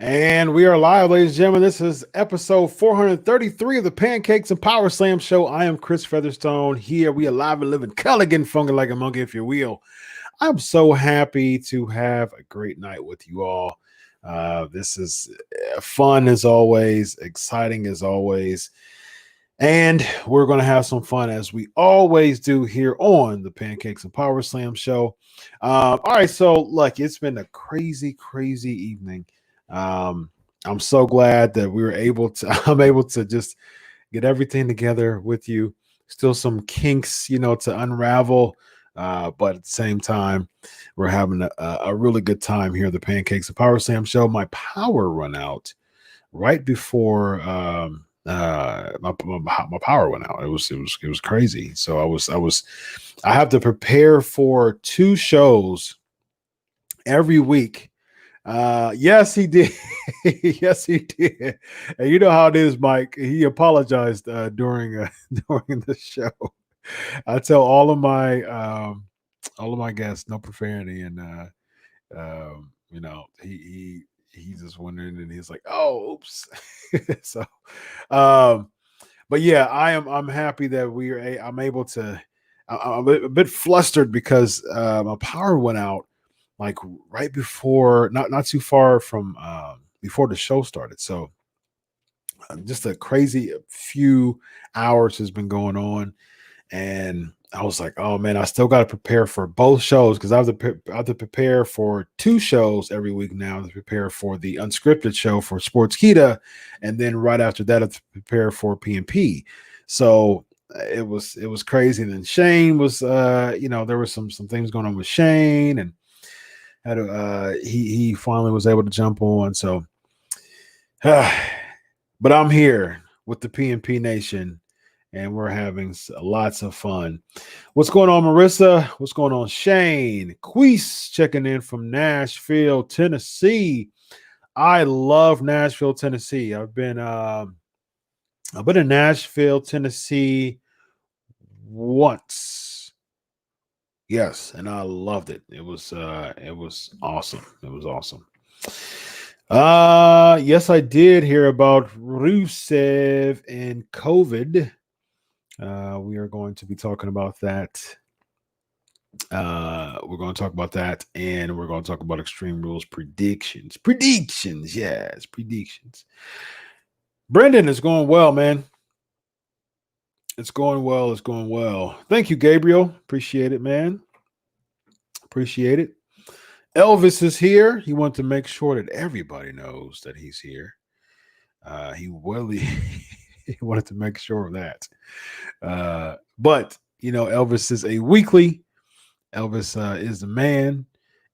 And we are live, ladies and gentlemen. This is episode 433 of the Pancakes and Powerslams show. I am Chris Featherstone. Here we are live and living, Culligan, funky like a monkey, if you will. I'm so happy to have a great night with you all. This is fun as always, exciting as always. And we're going to have some fun as we always do here on the Pancakes and Powerslam show. All right, so look, it's been a crazy, crazy evening. I'm so glad that we were able to, I'm able to just get everything together with you. Still some kinks, to unravel. But at the same time, we're having a really good time here at the Pancakes and Power Slam show. My power run out right before my power went out. It was crazy. So I have to prepare for two shows every week. Yes, he did. Yes, he did. And you know how it is, Mike. He apologized during during the show. I tell all of my guests no profanity, and he just went in and he's like, "Oh, oops." So, um, but yeah, I'm happy that I'm able to. I'm a bit flustered because my power went out like right before, not too far from before the show started. So just a crazy few hours has been going on, and I was like, oh man, I still got to prepare for both shows because I have to prepare for two shows every week now to prepare for the unscripted show for Sportskeeda, and then right after that, I have to prepare for PNP. So it was crazy. And then Shane was, there was some things going on with Shane, and had to, he finally was able to jump on. So, but I'm here with the PNP Nation, and we're having lots of fun. What's going on, Marissa? What's going on, Shane? Queese checking in from Nashville, Tennessee. I love Nashville, Tennessee. I've been in Nashville, Tennessee once. Yes, and I loved it. It was awesome. It was awesome. Yes, I did hear about Rusev and COVID. We are going to be talking about that. We're going to talk about that, and we're going to talk about Extreme Rules predictions. Predictions, yes, predictions. Brendan, is going well, man. It's going well. It's going well. Thank you, Gabriel. Appreciate it, man. Appreciate it. Elvis is here. He wanted to make sure that everybody knows that he's here. He really he wanted to make sure of that. But Elvis is a weekly. Elvis is the man,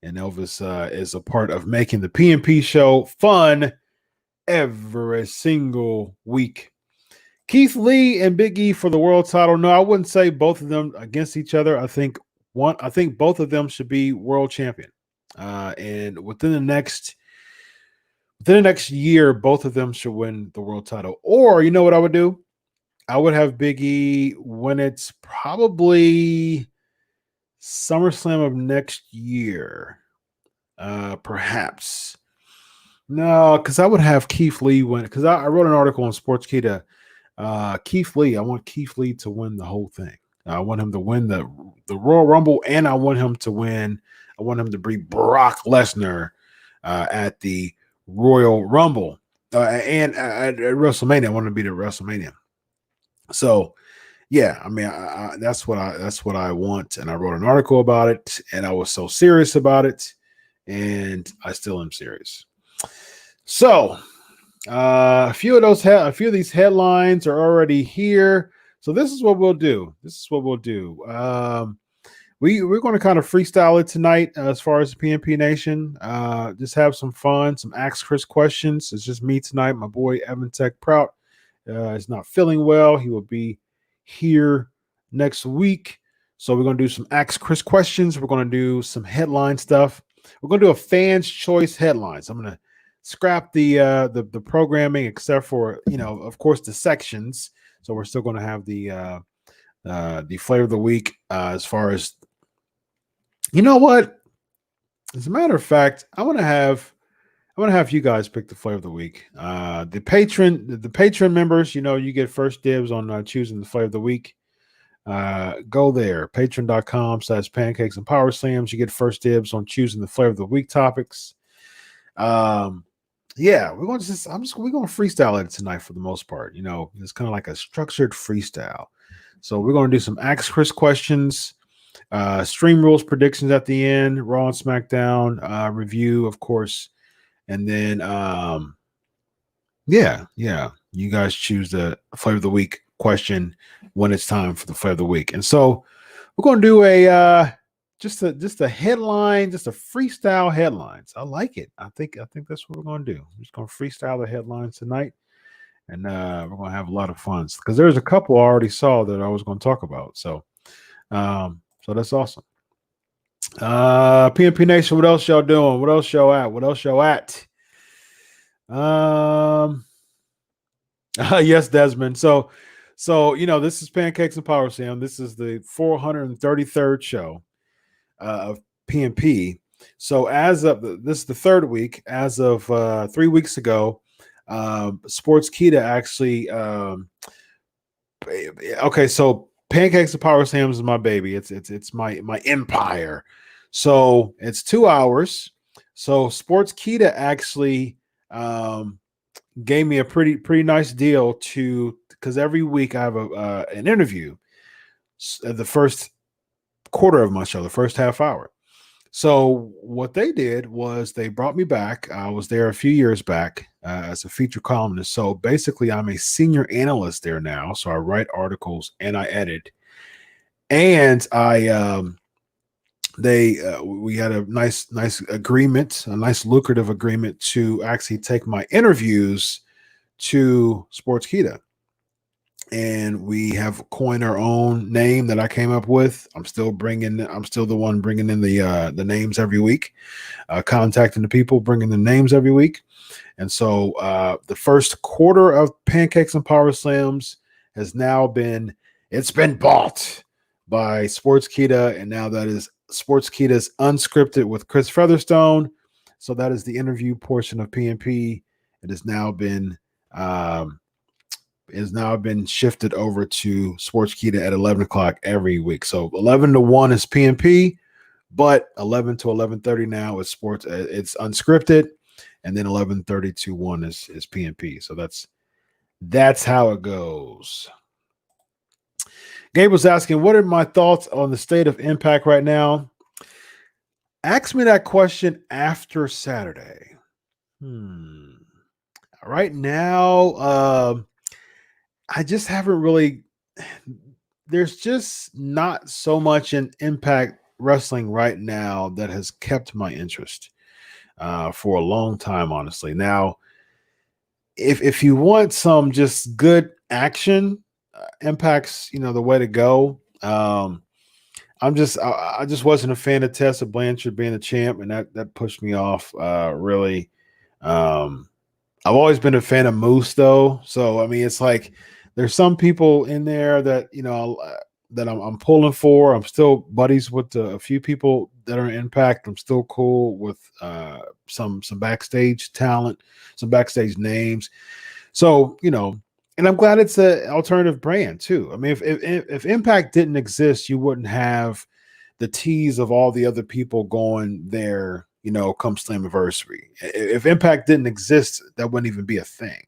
and Elvis is a part of making the PNP show fun every single week. Keith Lee and Big E for the world title. No, I wouldn't say both of them against each other. I think both of them should be world champion. And within the next year, both of them should win the world title. Or you know what I would do? I would have Big E when it's probably SummerSlam of next year. Perhaps. No, because I would have Keith Lee win. Because I wrote an article on Sportskeeda. Keith Lee, I want Keith Lee to win the whole thing. I want him to win the Royal Rumble, and I want him to beat Brock Lesnar at the Royal Rumble and at WrestleMania. I want him to beat at WrestleMania. So, yeah, I mean, that's what I want, and I wrote an article about it, and I was so serious about it, and I still am serious. So, a few of these headlines are already here. So this is what we'll do. We're going to kind of freestyle it tonight as far as the PNP Nation. Just have some fun, some Ask Chris questions. It's just me tonight. My boy Evan Tech Prout is not feeling well. He will be here next week. So we're going to do some Ask Chris questions. We're going to do some headline stuff. We're going to do a fan's choice headlines. I'm going to scrap the programming except for, of course, the sections. So we're still going to have the flavor of the week as far as, you know what? As a matter of fact, I want to have I'm gonna have you guys pick the flavor of the week. The patron members, you get first dibs on choosing the flavor of the week. Go there, patreon.com/pancakes and power slams. You get first dibs on choosing the flavor of the week topics. Um, yeah, we're gonna freestyle it tonight for the most part. It's kind of like a structured freestyle. So we're gonna do some Ask Chris questions, stream rules predictions at the end, Raw and SmackDown review, of course, and then yeah, you guys choose the flavor of the week question when it's time for the flavor of the week. And so we're going to do just a headline, just a freestyle headlines. I like it. I think that's what we're going to do. We're just going to freestyle the headlines tonight, and we're going to have a lot of fun because there's a couple I already saw that I was going to talk about. So that's awesome. PNP Nation, what else y'all doing? What else y'all at? What else y'all at? Yes, Desmond. So this is Pancakes and Power Sam. This is the 433rd show of PNP. So as of this is the third week. As of 3 weeks ago, Sportskeeda actually. Okay, so Pancakes and Power Slams is my baby. It's my empire. So it's 2 hours. So Sportskeeda actually gave me a pretty nice deal because every week I have an interview at the first quarter of my show, the first half hour. So what they did was they brought me back. I was there a few years back as a feature columnist. So basically, I'm a senior analyst there now. So I write articles and I edit. And we had a nice agreement, a nice lucrative agreement to actually take my interviews to Sportskeeda. And we have coined our own name that I came up with. I'm still the one bringing in the names every week, contacting the people, bringing the names every week. And so the first quarter of Pancakes and Power Slams has now been bought by Sportskeeda, and now that is Sportskeeda's Unscripted with Chris Featherstone. So that is the interview portion of PNP. It has now been shifted over to Sportskeeda at 11 o'clock every week. So 11 to 1 is PNP, but 11 to 11:30 now is it's Unscripted, and then 11:30 to 1 is PNP. So that's how it goes. Gabe was asking, what are my thoughts on the state of Impact right now? Ask me that question after Saturday. Right now, I just haven't really. There's just not so much in Impact Wrestling right now that has kept my interest for a long time, honestly. Now, if you want some just good action, Impact's the way to go. I just wasn't a fan of Tessa Blanchard being the champ, and that pushed me off really. I've always been a fan of Moose though, so I mean it's like there's some people in there that that I'm pulling for. I'm still buddies with a few people that are in Impact. I'm still cool with some backstage talent, some backstage names. So and I'm glad it's an alternative brand too. I mean, if Impact didn't exist, you wouldn't have the tease of all the other people going there, come Slammiversary. If Impact didn't exist, that wouldn't even be a thing.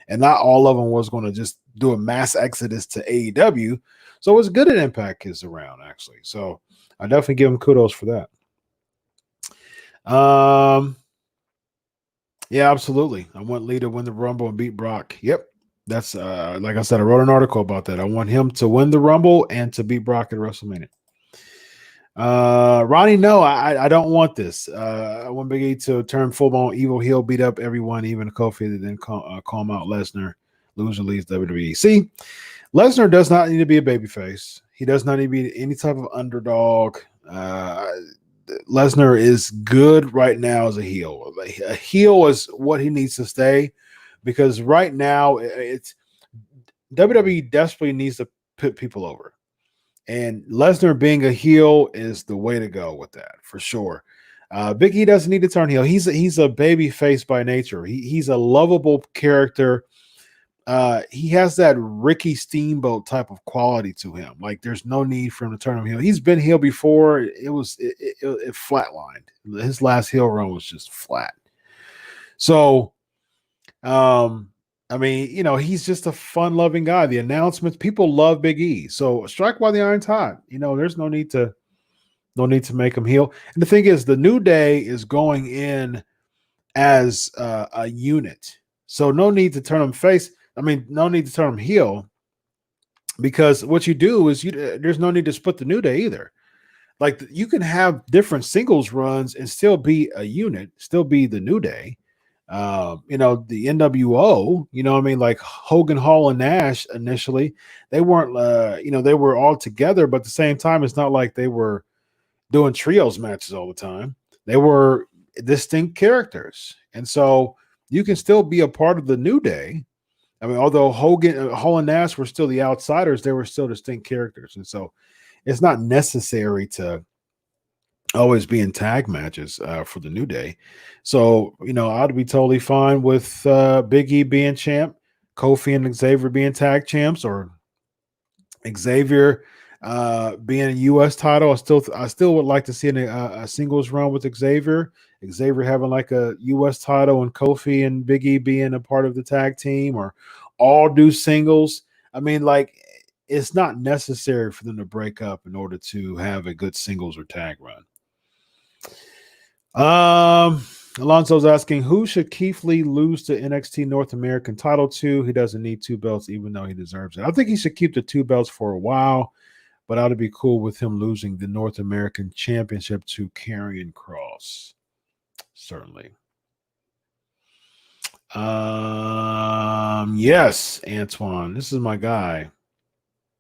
And not all of them was going to just do a mass exodus to AEW. So it's good that Impact is around, actually. So I definitely give them kudos for that. Yeah, absolutely. I want Lee to win the Rumble and beat Brock. Yep. That's like I said, I wrote an article about that. I want him to win the Rumble and to beat Brock at WrestleMania. Ronnie, no, I don't want this. I want Big E to turn full-blown evil heel, beat up everyone, even Kofi, then calm out Lesnar, loser leaves WWE. See, Lesnar does not need to be a babyface. He does not need to be any type of underdog. Lesnar is good right now as a heel. A heel is what he needs to stay. Because right now, it's WWE desperately needs to put people over. And Lesnar being a heel is the way to go with that, for sure. Big E doesn't need to turn heel. He's a baby face by nature. He's a lovable character. He has that Ricky Steamboat type of quality to him. Like there's no need for him to turn him heel. He's been heel before. It flatlined. His last heel run was just flat. So, I mean, he's just a fun-loving guy. The announcements, people love Big E. So strike while the iron's hot. There's no need to make him heel. And the thing is, the New Day is going in as a unit. So no need to turn him face. I mean, no need to turn him heel, because what you do is there's no need to split the New Day either. Like you can have different singles runs and still be a unit, still be the New Day. The NWO, I mean, like Hogan, Hall, and Nash initially, they weren't, they were all together, but at the same time, it's not like they were doing trios matches all the time. They were distinct characters. And so you can still be a part of the New Day. I mean, although Hogan, Hall, and Nash were still the outsiders, they were still distinct characters. And so it's not necessary to always be in tag matches for the New Day. So, I'd be totally fine with Big E being champ, Kofi and Xavier being tag champs, or Xavier being a U.S. title. I still would like to see a singles run with Xavier having like a U.S. title, and Kofi and Big E being a part of the tag team, or all do singles. I mean, like, it's not necessary for them to break up in order to have a good singles or tag run. Alonso's asking, who should Keith Lee lose to NXT North American title to? He doesn't need 2 belts, even though he deserves it. I think he should keep the 2 belts for a while, but I'd be cool with him losing the North American Championship to Karrion Kross. Certainly. Yes, Antoine. This is my guy.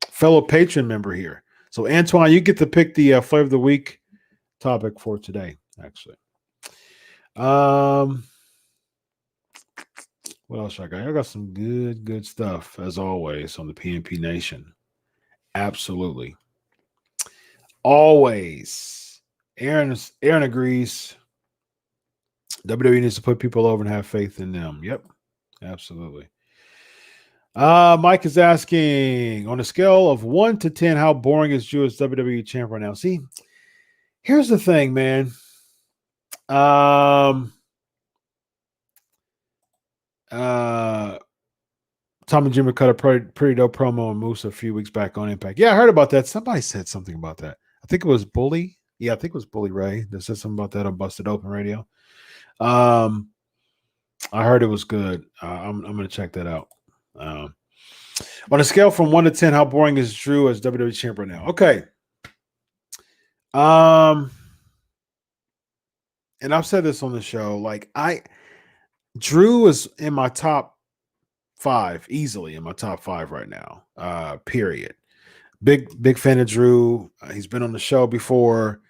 Fellow patron member here. So, Antoine, you get to pick the Flavor of the Week topic for today, actually. What else I got? I got some good stuff, as always, on the PNP Nation. Absolutely. Always. Aaron agrees. WWE needs to put people over and have faith in them. Yep. Absolutely. Mike is asking, on a scale of 1 to 10, how boring is Drew as WWE champ right now? See, here's the thing, man. Tom and Jimmy cut a pretty dope promo on Moose a few weeks back on Impact. Yeah, I heard about that. Somebody said something about that. I think it was Bully. Yeah, I think it was Bully Ray that said something about that on Busted Open Radio. I heard it was good. I'm going to check that out. On a scale from 1 to 10, how boring is Drew as WWE champ right now? Okay. And I've said this on the show, like Drew is in my top 5, easily in my top 5 right now. Period. Big fan of Drew. He's been on the show before.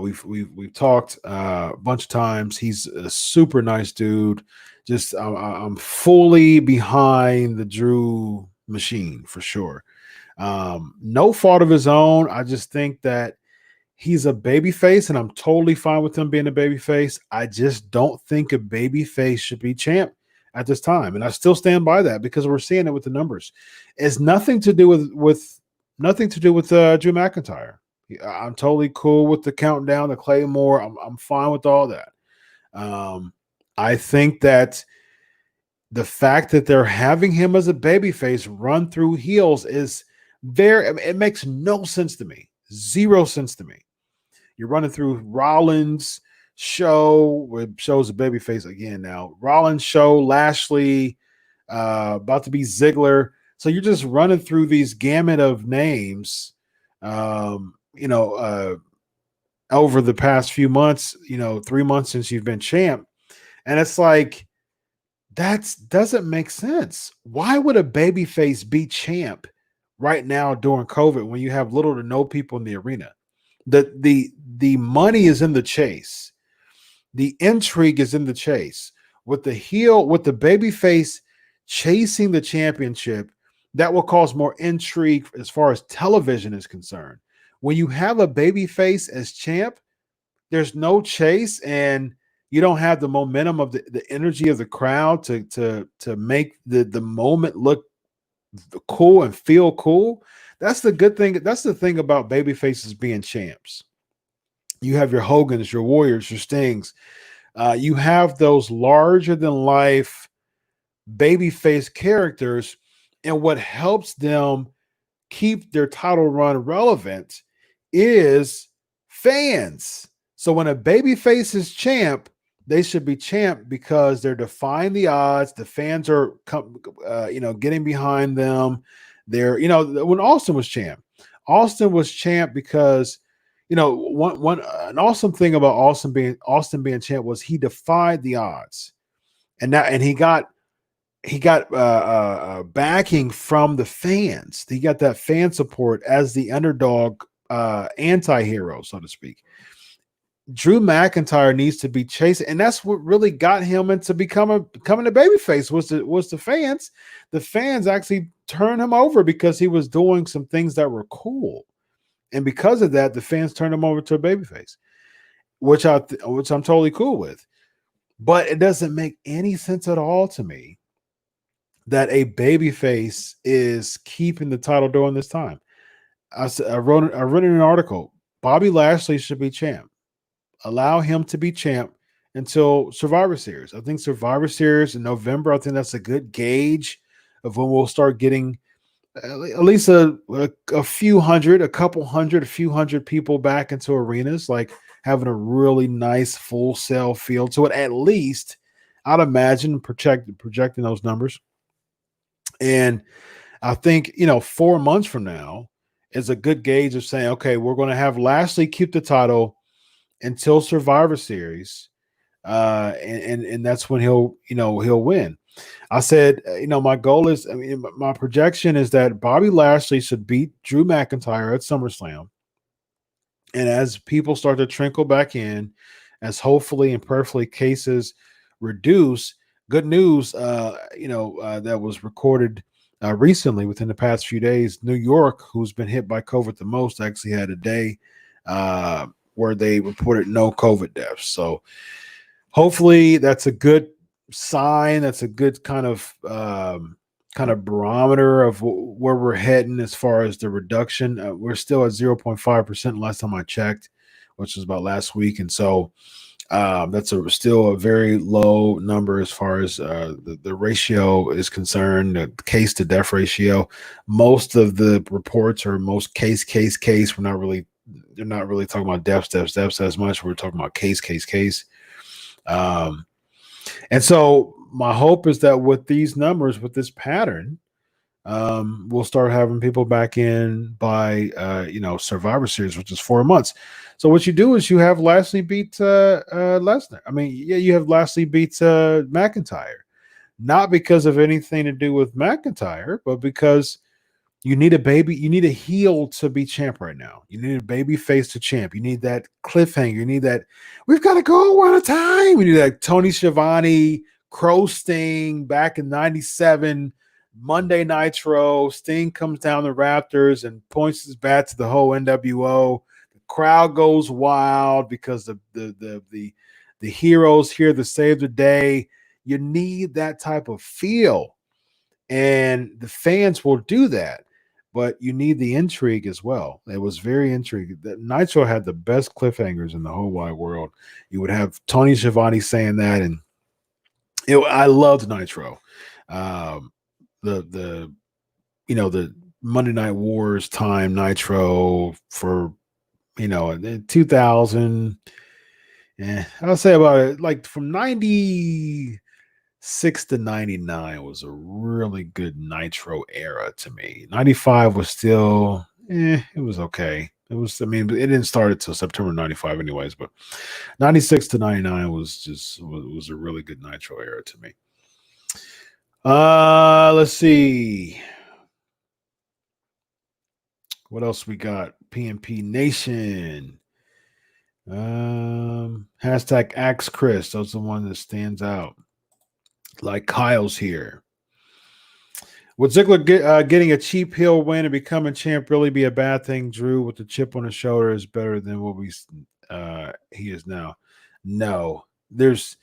We've talked a bunch of times. He's a super nice dude. Just I'm fully behind the Drew machine for sure. No fault of his own. I just think that he's a babyface, and I'm totally fine with him being a babyface. I just don't think a babyface should be champ at this time, and I still stand by that because we're seeing it with the numbers. It's nothing to do with Drew McIntyre. I'm totally cool with the countdown, the Claymore. I'm fine with all that. I think that the fact that they're having him as a babyface run through heels is it makes no sense to me. 0 sense to me. You're running through Rollins' show, where shows a babyface again now. Rollins' show, Lashley, about to be Ziggler. So you're just running through these gamut of names, over the past few months, 3 months since you've been champ. And it's like, that doesn't make sense. Why would a babyface be champ right now during COVID when you have little to no people in the arena? The money is in the chase. The intrigue is in the chase. With the babyface chasing the championship, that will cause more intrigue as far as television is concerned. When you have a babyface as champ, there's no chase, and you don't have the momentum of the energy of the crowd to make the moment look cool and feel cool. That's the good thing. That's the thing about baby faces being champs. You have your Hogans, your Warriors, your Stings. You have those larger than life babyface characters, and what helps them keep their title run relevant is fans. So when a babyface is champ, they should be champ because they're defying the odds. The fans are, getting behind them. They're, when Austin was champ because, one an awesome thing about Austin being champ was he defied the odds, and he got backing from the fans. He got that fan support as the underdog, anti-hero, so to speak. Drew McIntyre needs to be chased, and that's what really got him into becoming a babyface. Was the fans? The fans actually turned him over because he was doing some things that were cool, and because of that, the fans turned him over to a babyface, which I'm totally cool with. But it doesn't make any sense at all to me that a babyface is keeping the title during this time. I wrote in an article. Bobby Lashley should be champ. Allow him to be champ until Survivor Series. I think Survivor Series in November, I think that's a good gauge of when we'll start getting at least a few hundred, a few hundred people back into arenas, like having a really nice full sale feel to it. At least, I'd imagine projecting those numbers. And I think, 4 months from now is a good gauge of saying, okay, we're going to have Lashley keep the title until Survivor Series. And that's when he'll win. I said, my goal is, my projection is that Bobby Lashley should beat Drew McIntyre at SummerSlam. And as people start to trickle back in, as hopefully and prayerfully cases reduce, good news, that was recorded recently within the past few days. New York, who's been hit by COVID the most, actually had a day where they reported no COVID deaths. So hopefully that's a good sign. That's a good kind of barometer of where we're heading as far as the reduction. We're still at 0.5% last time I checked, which was about last week. And so that's still a very low number as far as the ratio is concerned, the case to death ratio. Most of the reports are most case. They're not really talking about deaths as much. We're talking about case. And so my hope is that with these numbers, with this pattern, we'll start having people back in by Survivor Series, which is 4 months. So what you do is you have Lashley beat Lesnar. You have Lashley beat McIntyre, not because of anything to do with McIntyre, but because you need a heel to be champ right now. You need a baby face to champ. You need that cliffhanger. You need that, we've got to go one at a time. We need that Tony Schiavone, Crow Sting back in 97, Monday Nitro. Sting comes down the Raptors and points his bat to the whole NWO. The crowd goes wild because the heroes here to save the day. You need that type of feel, and the fans will do that. But you need the intrigue as well. It was very intriguing. Nitro had the best cliffhangers in the whole wide world. You would have Tony Schiavone saying that, and I loved Nitro. The Monday Night Wars time Nitro for 2000. I'll say about it like from 96 to 99 was a really good Nitro era to me. 95 was still, it was okay. It didn't start until September 95 anyways, but 96 to 99 was a really good Nitro era to me. Let's see. What else we got? PNP Nation. Hashtag Axe Chris. That's the one that stands out. Like Kyle's here. Would Ziggler getting a cheap heel win and becoming champ really be a bad thing? Drew with the chip on his shoulder is better than what we. he is now. No, there's,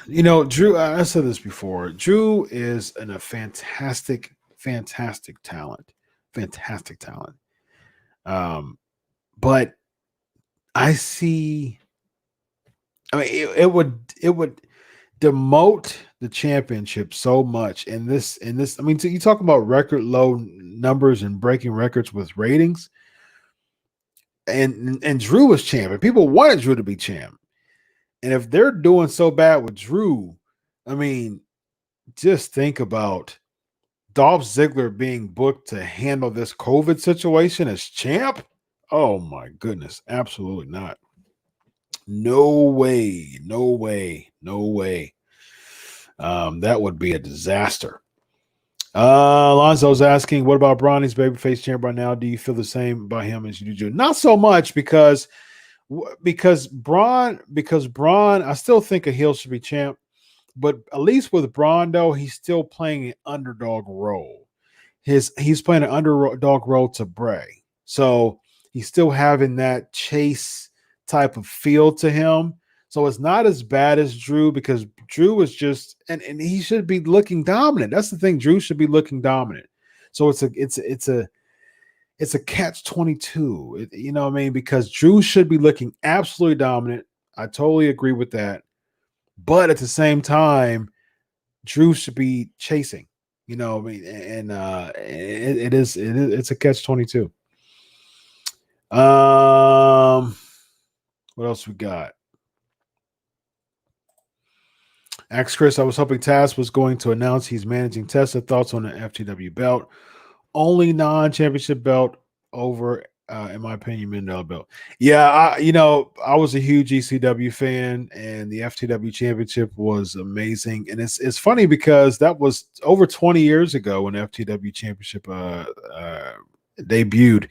Drew. I said this before. Drew is a fantastic, fantastic talent, fantastic talent. But I see. I mean, it would demote the championship so much in this. I mean, so you talk about record low numbers and breaking records with ratings, and Drew was champion. People wanted Drew to be champ, and if they're doing so bad with Drew, I mean, just think about Dolph Ziggler being booked to handle this COVID situation as champ. Oh my goodness, absolutely not. No way, no way, no way. That would be a disaster. Alonzo's asking, what about Bronny's babyface champ right now? Do you feel the same about him as you do? Not so much because Braun, I still think a heel should be champ, but at least with Braun though, he's still playing an underdog role. He's playing an underdog role to Bray, so he's still having that chase type of feel to him. So it's not as bad as Drew because Drew is just and he should be looking dominant. That's the thing. Drew should be looking dominant. So it's a catch 22. You know what I mean? Because Drew should be looking absolutely dominant. I totally agree with that. But at the same time, Drew should be chasing. You know what I mean? And it's a catch 22. What else we got? Ask Chris, I was hoping Taz was going to announce he's managing Tessa. Thoughts on the FTW belt? Only non-championship belt over, in my opinion, $1 belt. Yeah, I was a huge ECW fan, and the FTW championship was amazing. And it's funny because that was over 20 years ago when the FTW championship debuted,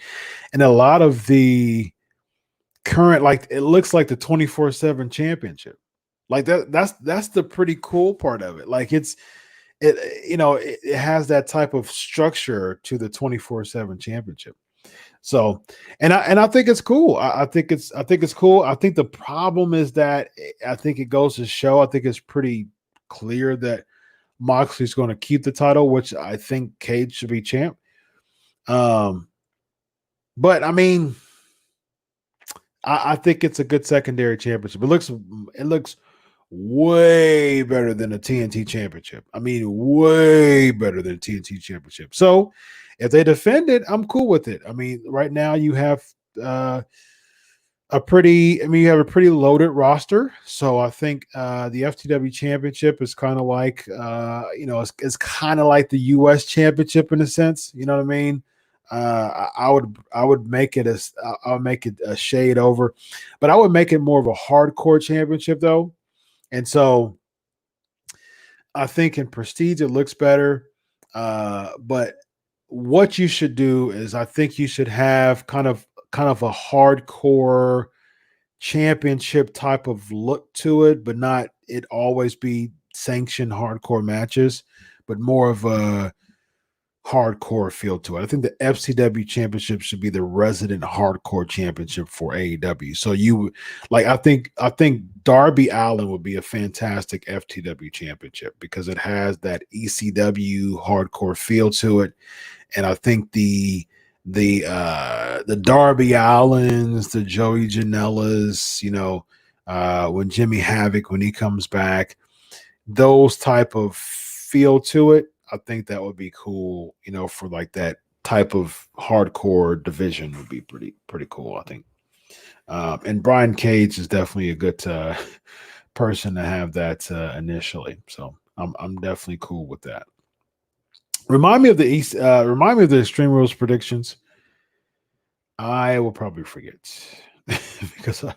and a lot of the current, like, it looks like the 24/7 championship. Like that's the pretty cool part of it. Like it has that type of structure to the 24/7 championship. So, and I think it's cool. I think it's cool. I think the problem is that I think it goes to show. I think it's pretty clear that Moxley's going to keep the title, which I think Cage should be champ. But I mean, I think it's a good secondary championship. It looks way better than a TNT championship. I mean, way better than TNT championship. So if they defend it, I'm cool with it. I mean, right now you have a pretty loaded roster. So I think the FTW championship is kind of like, it's kind of like the US championship in a sense. You know what I mean? I would make it I'll make it a shade over, but I would make it more of a hardcore championship though. And so I think in Prestige it looks better. But what you should do is I think you should have kind of a hardcore championship type of look to it, but not it always be sanctioned hardcore matches, but more of a hardcore feel to it. I think the FCW championship should be the resident hardcore championship for AEW. So I think Darby Allin would be a fantastic FTW championship because it has that ECW hardcore feel to it. And I think the Darby Allins, the Joey Janellas, when Jimmy Havoc, when he comes back, those type of feel to it, I think that would be cool, for like that type of hardcore division would be pretty cool, I think. And Brian Cage is definitely a good person to have that initially. So I'm definitely cool with that. Remind me of the Extreme Rules predictions. I will probably forget because I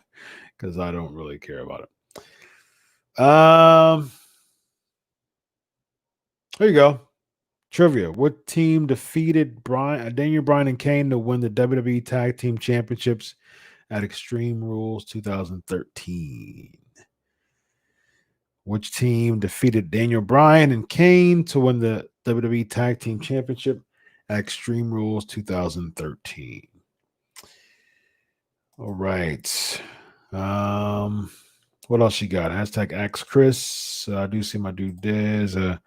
don't really care about it. There you go. Trivia. What team defeated Daniel Bryan and Kane to win the WWE Tag Team Championships at Extreme Rules 2013? Which team defeated Daniel Bryan and Kane to win the WWE Tag Team Championship at Extreme Rules 2013? All right. What else you got? Hashtag ask Chris. I do see my dude Dez. Do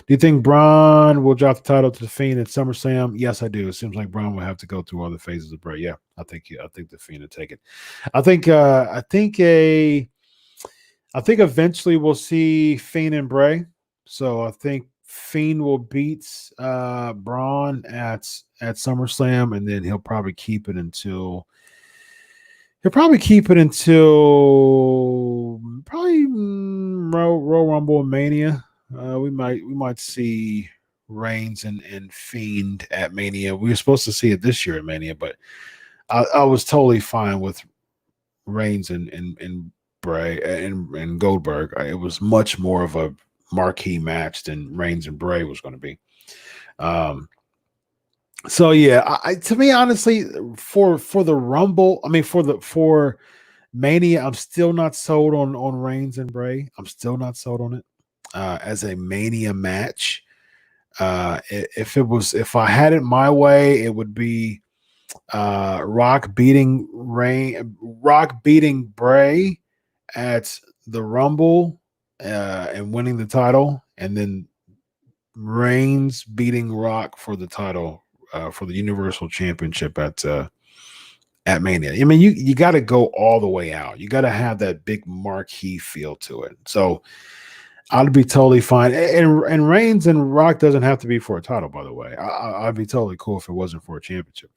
you think Braun will drop the title to the Fiend at SummerSlam? Yes, I do. It seems like Braun will have to go through all the phases of Bray. Yeah, I think the Fiend will take it. I think eventually we'll see Fiend and Bray. So I think Fiend will beat Braun at SummerSlam, and then he'll probably keep it until probably Royal Rumble and Mania. We might see Reigns and Fiend at Mania. We were supposed to see it this year at Mania, but I was totally fine with Reigns and Bray and Goldberg. It was much more of a marquee match than Reigns and Bray was going to be. So yeah, to me honestly, for the Rumble, I mean for Mania, I'm still not sold on Reigns and Bray. I'm still not sold on it as a Mania match. If I had it my way, it would be Rock beating Bray at the Rumble and winning the title, and then Reigns beating Rock for the title for the Universal Championship at Mania. I mean, you got to go all the way out. You got to have that big marquee feel to it. So I'd be totally fine. And Reigns and Rock doesn't have to be for a title, by the way. I'd be totally cool if it wasn't for a championship.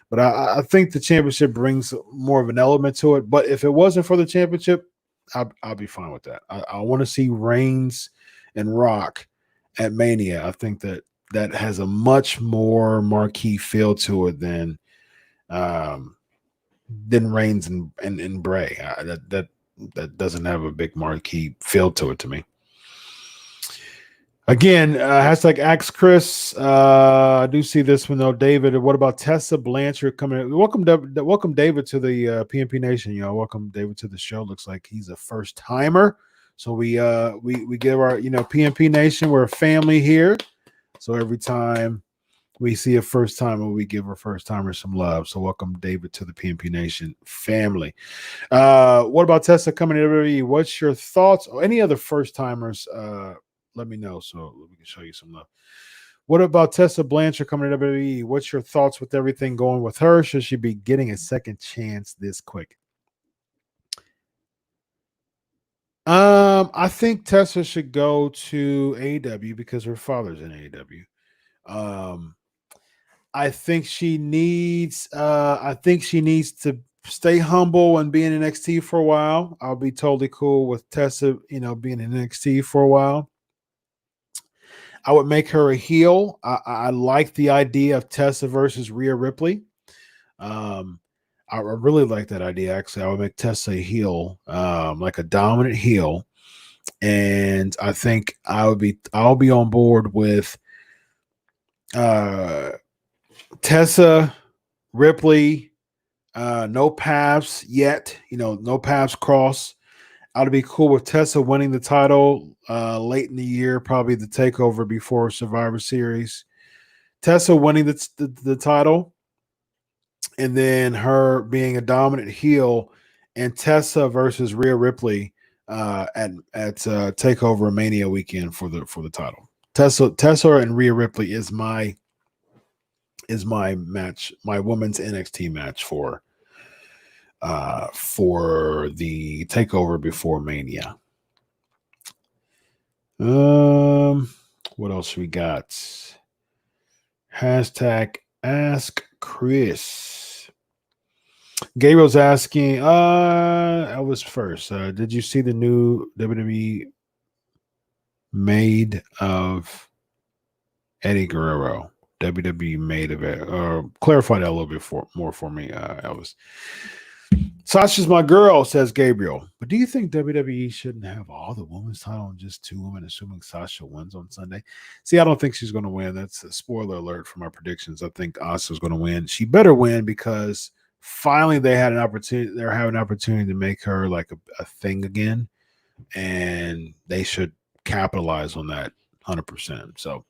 But I think the championship brings more of an element to it. But if it wasn't for the championship, I'll be fine with that. I want to see Reigns and Rock at Mania. I think that has a much more marquee feel to it than Reigns and Bray. That doesn't have a big marquee feel to it to me. Again, hashtag ask Chris. I do see this one though, David. What about Tessa Blanchard coming in? Welcome David to the PNP Nation. Welcome David to the show. Looks like he's a first timer. So we give our PNP Nation. We're a family here. So every time we see a first timer, we give our first timers some love. So welcome David to the PNP Nation family. What about Tessa coming to WWE? What's your thoughts? Or any other first timers? Let me know so we can show you some love. What about Tessa Blanchard coming to WWE? What's your thoughts with everything going with her? Should she be getting a second chance this quick? I think Tessa should go to AEW because her father's in AEW. I think she needs to stay humble and be in NXT for a while. I'll be totally cool with Tessa, being in NXT for a while. I would make her a heel. I like the idea of Tessa versus Rhea Ripley. I really like that idea. Actually, I would make Tessa a heel, like a dominant heel, and I think I'll be on board with Tessa, Ripley, no paths yet. No paths cross. I'd be cool with Tessa winning the title late in the year, probably the takeover before Survivor Series. Tessa winning the title, and then her being a dominant heel, and Tessa versus Rhea Ripley at Takeover Mania weekend for the title. Tessa and Rhea Ripley is my match, my women's NXT match for the takeover before Mania. What else we got? Hashtag ask Chris. Gabriel's asking, I was first. Did you see the new WWE made of Eddie Guerrero? WWE made of it. Clarify that a little bit more for me, Elvis. Sasha's my girl, says Gabriel. But do you think WWE shouldn't have all the women's title and just two women, assuming Sasha wins on Sunday? See, I don't think she's going to win. That's a spoiler alert for my predictions. I think Asuka's going to win. She better win because finally they had an opportunity. They're having an opportunity to make her like a thing again, and they should capitalize on that 100%. So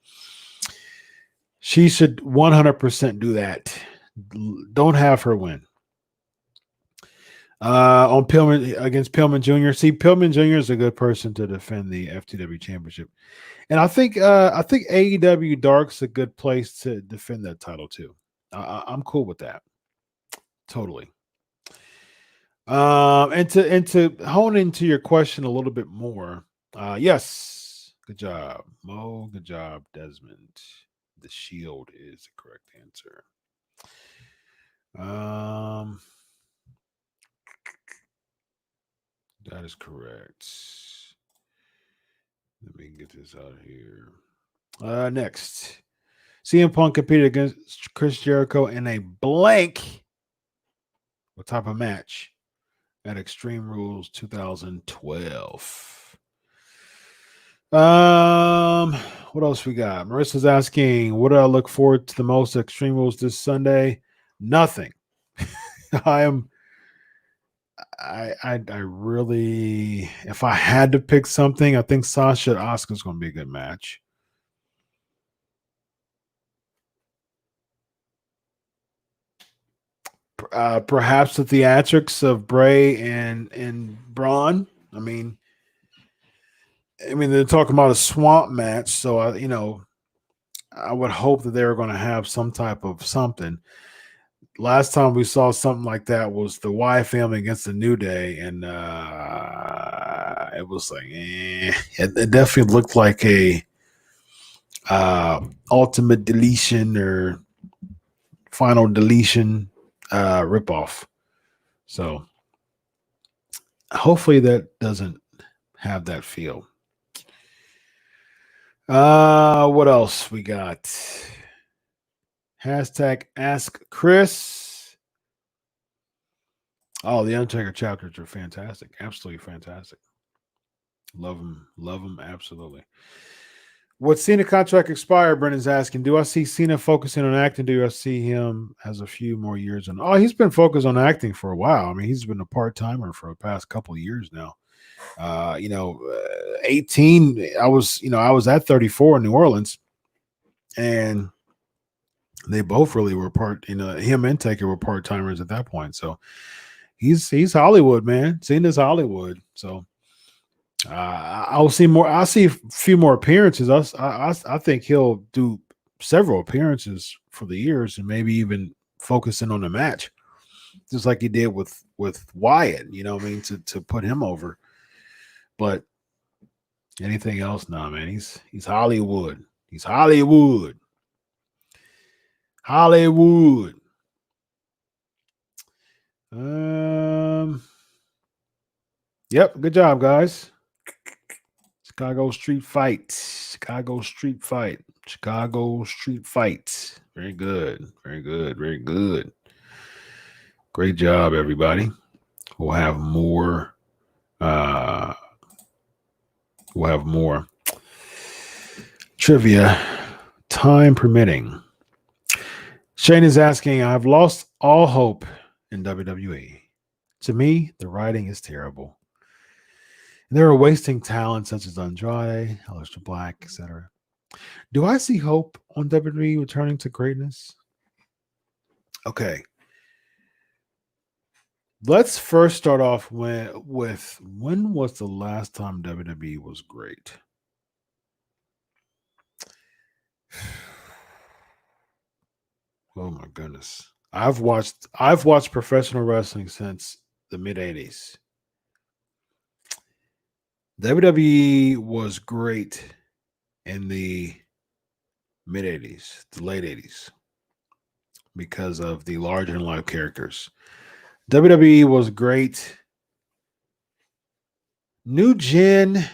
she should 100% do that. Don't have her win. On Pillman against Pillman Jr. See, Pillman Jr. is a good person to defend the FTW championship. And I think AEW Dark's a good place to defend that title too. I'm cool with that. Totally. And to hone into your question a little bit more. Yes, good job, Mo. Good job, Desmond. The Shield is the correct answer. That is correct. Let me get this out of here. Next, CM Punk competed against Chris Jericho in a blank. What type of match? At Extreme Rules 2012. What else we got? Marissa's asking, what do I look forward to the most at Extreme Rules this Sunday? Nothing. I really, if I had to pick something, I think Sasha and Asuka's going to be a good match. Perhaps the theatrics of Bray and Braun. I mean, they're talking about a swamp match, so I would hope that they were going to have some type of something. Last time we saw something like that was the Wyatt family against the New Day, and it was like, it definitely looked like a ultimate deletion or final deletion ripoff. So hopefully that doesn't have that feel. What else we got? Hashtag Ask Chris. Oh, the Undertaker chapters are fantastic. Absolutely fantastic. Love them. Love them. Absolutely. What Cena contract expired? Brendan's asking. Do I see Cena focusing on acting? Do I see him as a few more years? Oh, he's been focused on acting for a while. I mean, he's been a part timer for the past couple of years now. 18. I was at 34 in New Orleans, and they both really were him and Taker were part timers at that point. So he's Hollywood, man. Cena's Hollywood. So I'll see more. I'll see a few more appearances. I think he'll do several appearances for the years, and maybe even focusing on the match, just like he did with Wyatt. You know what I mean, to put him over. But anything else, nah, man. He's Hollywood. He's Hollywood. Hollywood. Yep. Good job, guys. Chicago Street Fight. Chicago Street Fight. Chicago Street Fight. Very good. Very good. Very good. Great job, everybody. We'll have more. We'll have more trivia, time permitting. Shane is asking, I've lost all hope in WWE. To me, the writing is terrible. They are wasting talent such as Andrade, Aleister Black, etc. Do I see hope on WWE returning to greatness? Okay. Let's first start off with when was the last time WWE was great? Oh my goodness. I've watched professional wrestling since the mid 80s. WWE was great in the mid 80s, the late 80s, because of the larger than life characters. WWE was great. New Gen,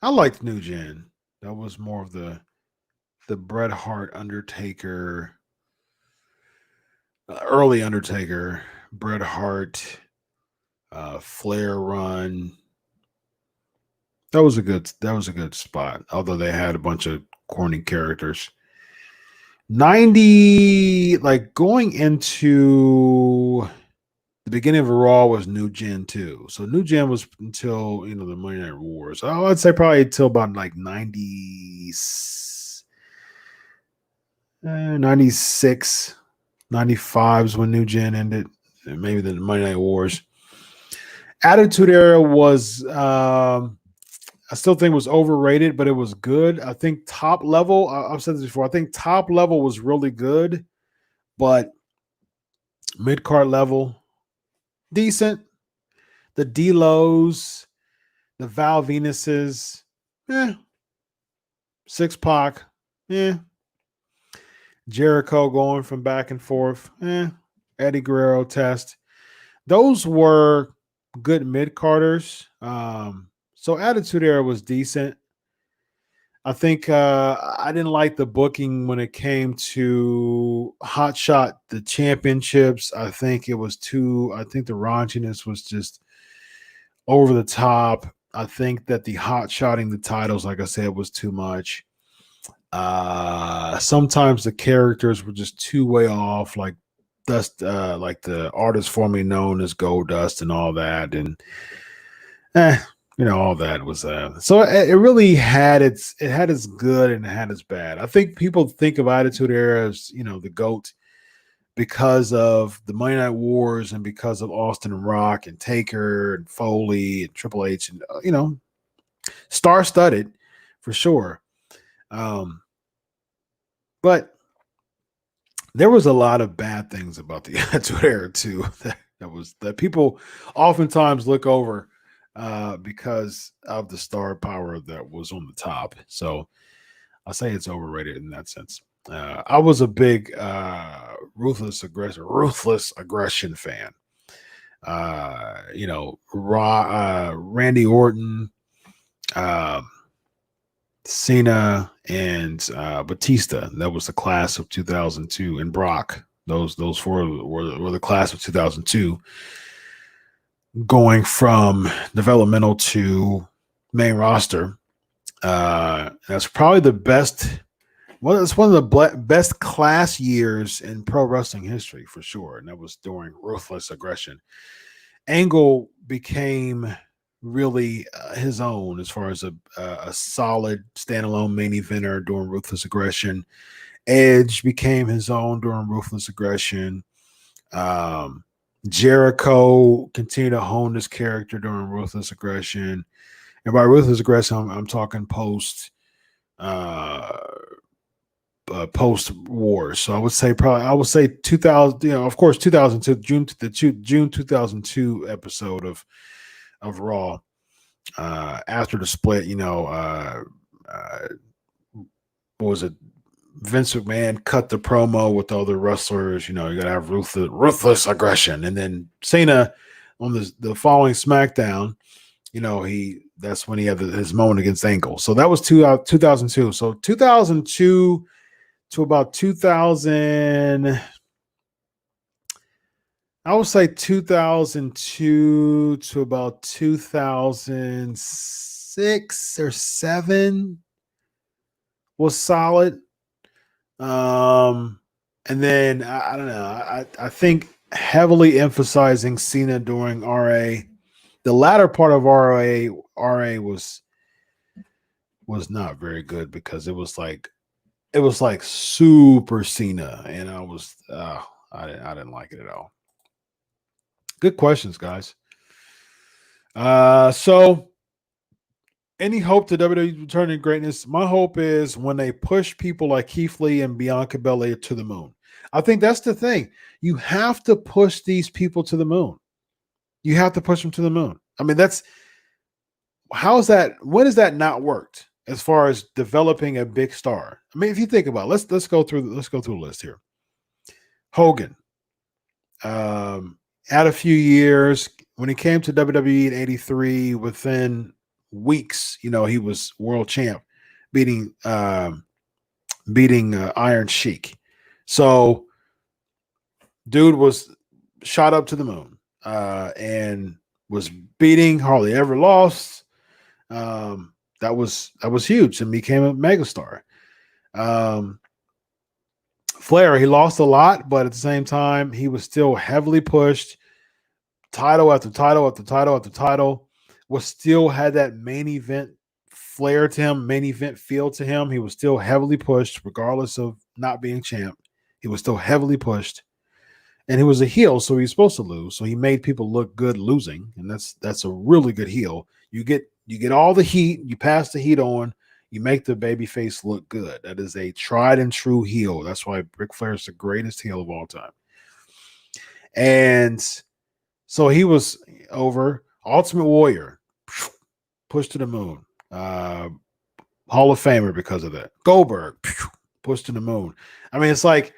I liked New Gen. That was more of the Bret Hart Undertaker, early Undertaker, Bret Hart, Flair run. That was a good spot. Although they had a bunch of corny characters. 90, like going into the beginning of Raw was New Gen 2. So New Gen was until, the Monday Night Wars. I'd say probably until about like 96, 95 is when New Gen ended. And maybe the Monday Night Wars. Attitude Era was I still think was overrated, but it was good. I think top level, I've said this before, I think top level was really good, but mid card level, decent. The D-Lows, the Val Venuses, eh. Six Pac, eh. Jericho going from back and forth, eh. Eddie Guerrero test. Those were good mid carders. So Attitude Era was decent. I think I didn't like the booking when it came to Hot Shot, the championships. I think it was too, I think the raunchiness was just over the top. I think that the hot shotting the titles, like I said, was too much. Sometimes the characters were just too way off, like Dust, like the artist formerly known as Gold Dust and all that. And eh, all that was so it really had its good and it had its bad. I think people think of Attitude Era as the GOAT because of the Monday Night Wars and because of Austin and Rock and Taker and Foley and Triple H and star studded for sure. But there was a lot of bad things about the Attitude Era too that people oftentimes look over because of the star power that was on the top. So I say it's overrated in that sense. I was a big ruthless aggression fan. Randy Orton, Cena, and Batista. That was the class of 2002, and Brock. Those four were the class of 2002. Going from developmental to main roster. That's probably the best. Well, it's one of the best class years in pro wrestling history for sure, and that was during Ruthless Aggression. Angle became really his own as far as a solid standalone main eventer during Ruthless Aggression. Edge became his own during Ruthless Aggression. Jericho continued to hone his character during Ruthless Aggression. And by Ruthless Aggression, I'm talking post war. So I would say 2000, of course 2002, June 2002 episode of Raw. After the split, what was it? Vince McMahon cut the promo with all the wrestlers. You got to have ruthless aggression, and then Cena on the following SmackDown. That's when he had his moment against Angle. So that was 2002. So 2002 to about 2000. I would say 2002 to about 2006 or 7 was solid. And then I don't know. I think heavily emphasizing Cena during RA. The latter part of RA was not very good because it was like super Cena, and I didn't like it at all. Good questions, guys. So any hope to WWE returning greatness? My hope is when they push people like Keith Lee and Bianca Belair to the moon. I think that's the thing. You have to push these people to the moon. You have to push them to the moon. I mean, when has that not worked as far as developing a big star? I mean, if you think about it, let's go through the list here. Hogan, had a few years when he came to WWE in '83. Within weeks, he was world champ, beating Iron Sheik. So, dude was shot up to the moon, and was beating, hardly ever lost. That was huge, and became a megastar. Flair, he lost a lot, but at the same time, he was still heavily pushed. Title after title after title after title. Still had that main event flair to him, main event feel to him. He was still heavily pushed, regardless of not being champ. He was still heavily pushed. and he was a heel, so he's supposed to lose. So he made people look good losing, and that's a really good heel. You get all the heat, you pass the heat on, you make the babyface look good. That is a tried and true heel. That's why Ric Flair is the greatest heel of all time. And so he was over. Ultimate Warrior, pushed to the moon. Hall of Famer because of that. Goldberg, pushed to the moon. I mean, it's like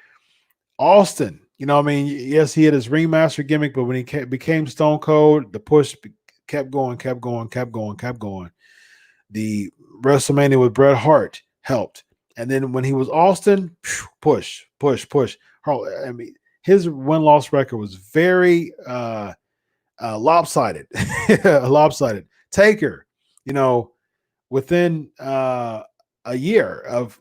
Austin. You know, I mean, yes, he had his ringmaster gimmick, but when he became Stone Cold, the push kept going, kept going, kept going, kept going. The WrestleMania with Bret Hart helped. And then when he was Austin, push, push, push. I mean, his win-loss record was very lopsided. Lopsided. Taker, you know, within a year of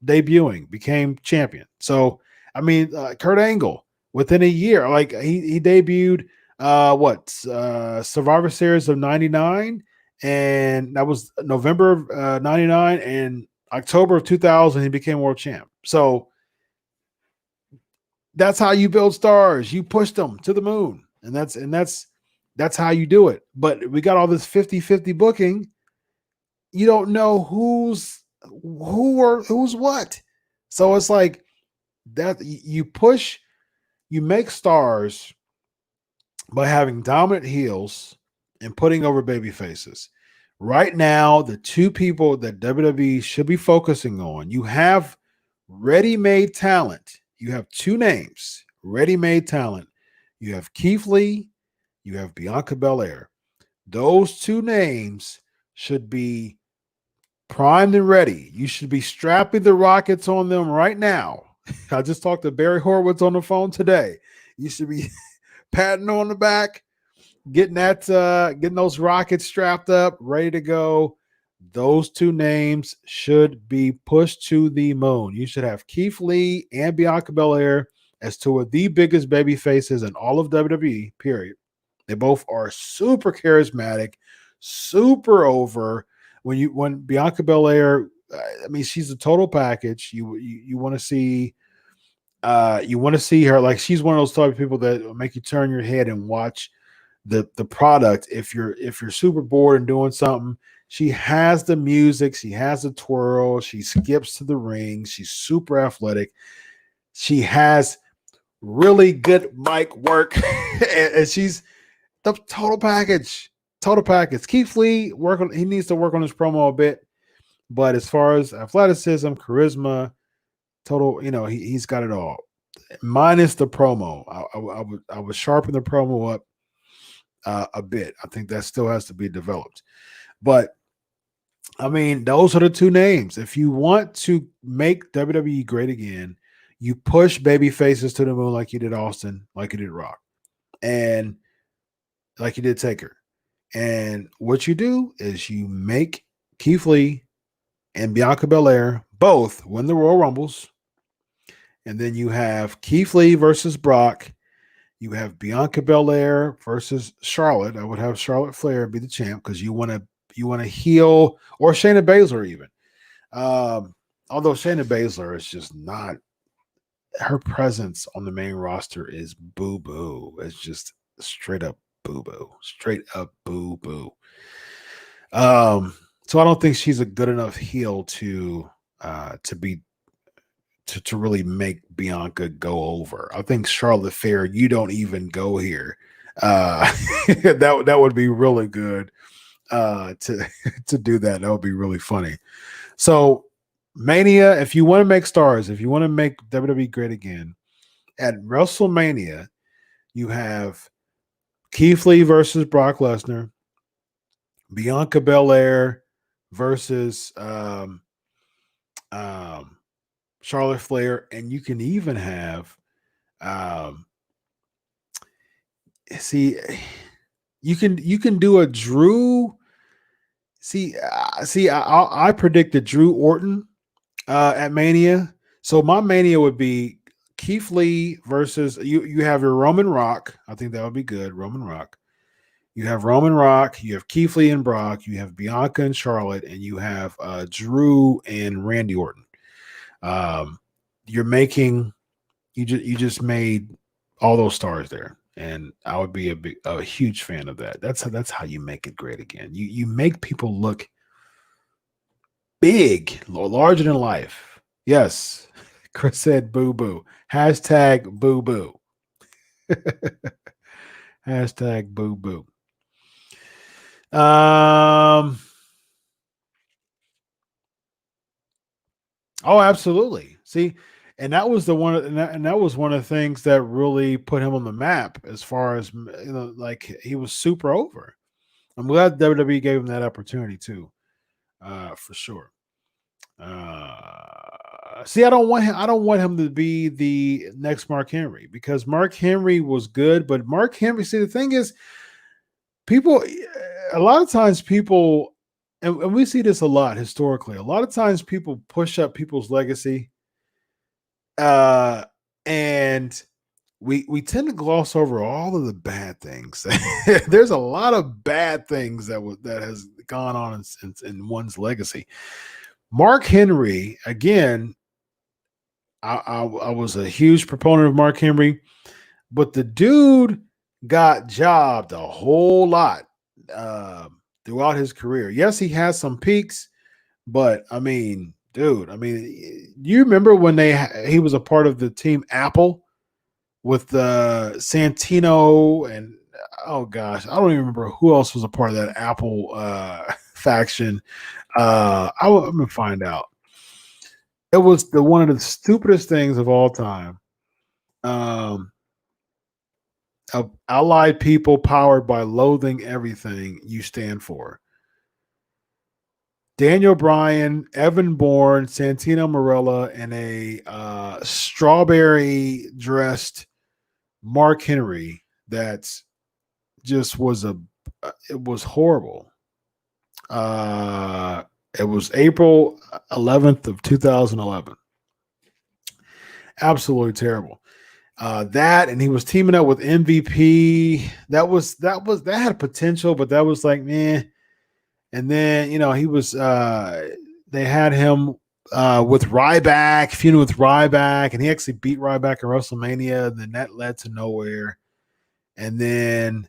debuting, became champion. So, I mean, Kurt Angle, within a year, like he debuted Survivor Series of 99, and that was November of 99, and October of 2000 he became world champ. So that's how you build stars. You push them to the moon, and that's how you do it. But we got all this 50-50 booking. You don't know who's what. So it's like that you make stars by having dominant heels and putting over baby faces. Right now, the two people that WWE should be focusing on, you have ready-made talent. You have two names, ready-made talent. You have Keith Lee, you have Bianca Belair. Those two names should be primed and ready. You should be strapping the rockets on them right now. I just talked to Barry Horowitz on the phone today. You should be patting on the back, getting those rockets strapped up, ready to go. Those two names should be pushed to the moon. You should have Keith Lee and Bianca Belair as two of the biggest baby faces in all of WWE, period. They both are super charismatic, super over. When Bianca Belair, I mean, she's a total package. You want to see her, like, she's one of those type of people that will make you turn your head and watch the product. If you're super bored and doing something, she has the music, she has the twirl, she skips to the ring, she's super athletic, she has really good mic work, and she's the total package. Total package. Keith Lee, he needs to work on his promo a bit, but as far as athleticism, charisma, total, he's got it all. Minus the promo. I would sharpen the promo up a bit. I think that still has to be developed. But I mean, those are the two names. If you want to make WWE great again, you push baby faces to the moon like you did Austin, like you did Rock, and like you did Taker. And what you do is you make Keith Lee and Bianca Belair both win the Royal Rumbles. And then you have Keith Lee versus Brock. You have Bianca Belair versus Charlotte. I would have Charlotte Flair be the champ because you want to heal, or Shayna Baszler even. Although Shayna Baszler is just not, her presence on the main roster is boo-boo. It's just straight up boo-boo. Straight up boo-boo. So I don't think she's a good enough heel to really make Bianca go over. I think Charlotte Flair, you don't even go here. That would be really good to do that. That would be really funny. So Mania, if you want to make stars, if you want to make WWE great again, at WrestleMania, you have Keith Lee versus Brock Lesnar, Bianca Belair versus Charlotte Flair, and you can even have you can do a Drew. I predicted Drew Orton at Mania. So my Mania would be Keith Lee versus you have your Roman Rock. I think that would be good. Roman Rock. You have Roman Rock, you have Keith Lee and Brock, you have Bianca and Charlotte, and you have Drew and Randy Orton. You just made all those stars there. And I would be a huge fan of that. That's how you make it great again. You make people look big, larger than life. Yes. Chris said boo boo. Hashtag boo boo. Hashtag boo boo. Oh, absolutely. See, and that was the one, and that was one of the things that really put him on the map as far as like he was super over. I'm glad WWE gave him that opportunity too, for sure. See, I don't want him. I don't want him to be the next Mark Henry because Mark Henry was good, but Mark Henry. See, the thing is, people. A lot of times, people, and we see this a lot historically. A lot of times, people push up people's legacy, uh, and we tend to gloss over all of the bad things. There's a lot of bad things that has gone on in one's legacy. Mark Henry, again, I was a huge proponent of Mark Henry, but the dude got jobbed a whole lot throughout his career. Yes, he has some peaks, but I mean, dude, I mean, you remember when he was a part of the team Apple with Santino and oh gosh, I don't even remember who else was a part of that Apple faction. I'm gonna find out. It was one of the stupidest things of all time. Um, Allied people powered by loathing everything you stand for. Daniel Bryan, Evan Bourne, Santino Marella, and a strawberry dressed Mark Henry that just was it was horrible. Uh, it was April 11th of 2011. Absolutely terrible. That and he was teaming up with MVP. That had potential, but that was like man. And then he was they had him with Ryback, feuding with Ryback, and he actually beat Ryback in WrestleMania. And then that led to nowhere. And then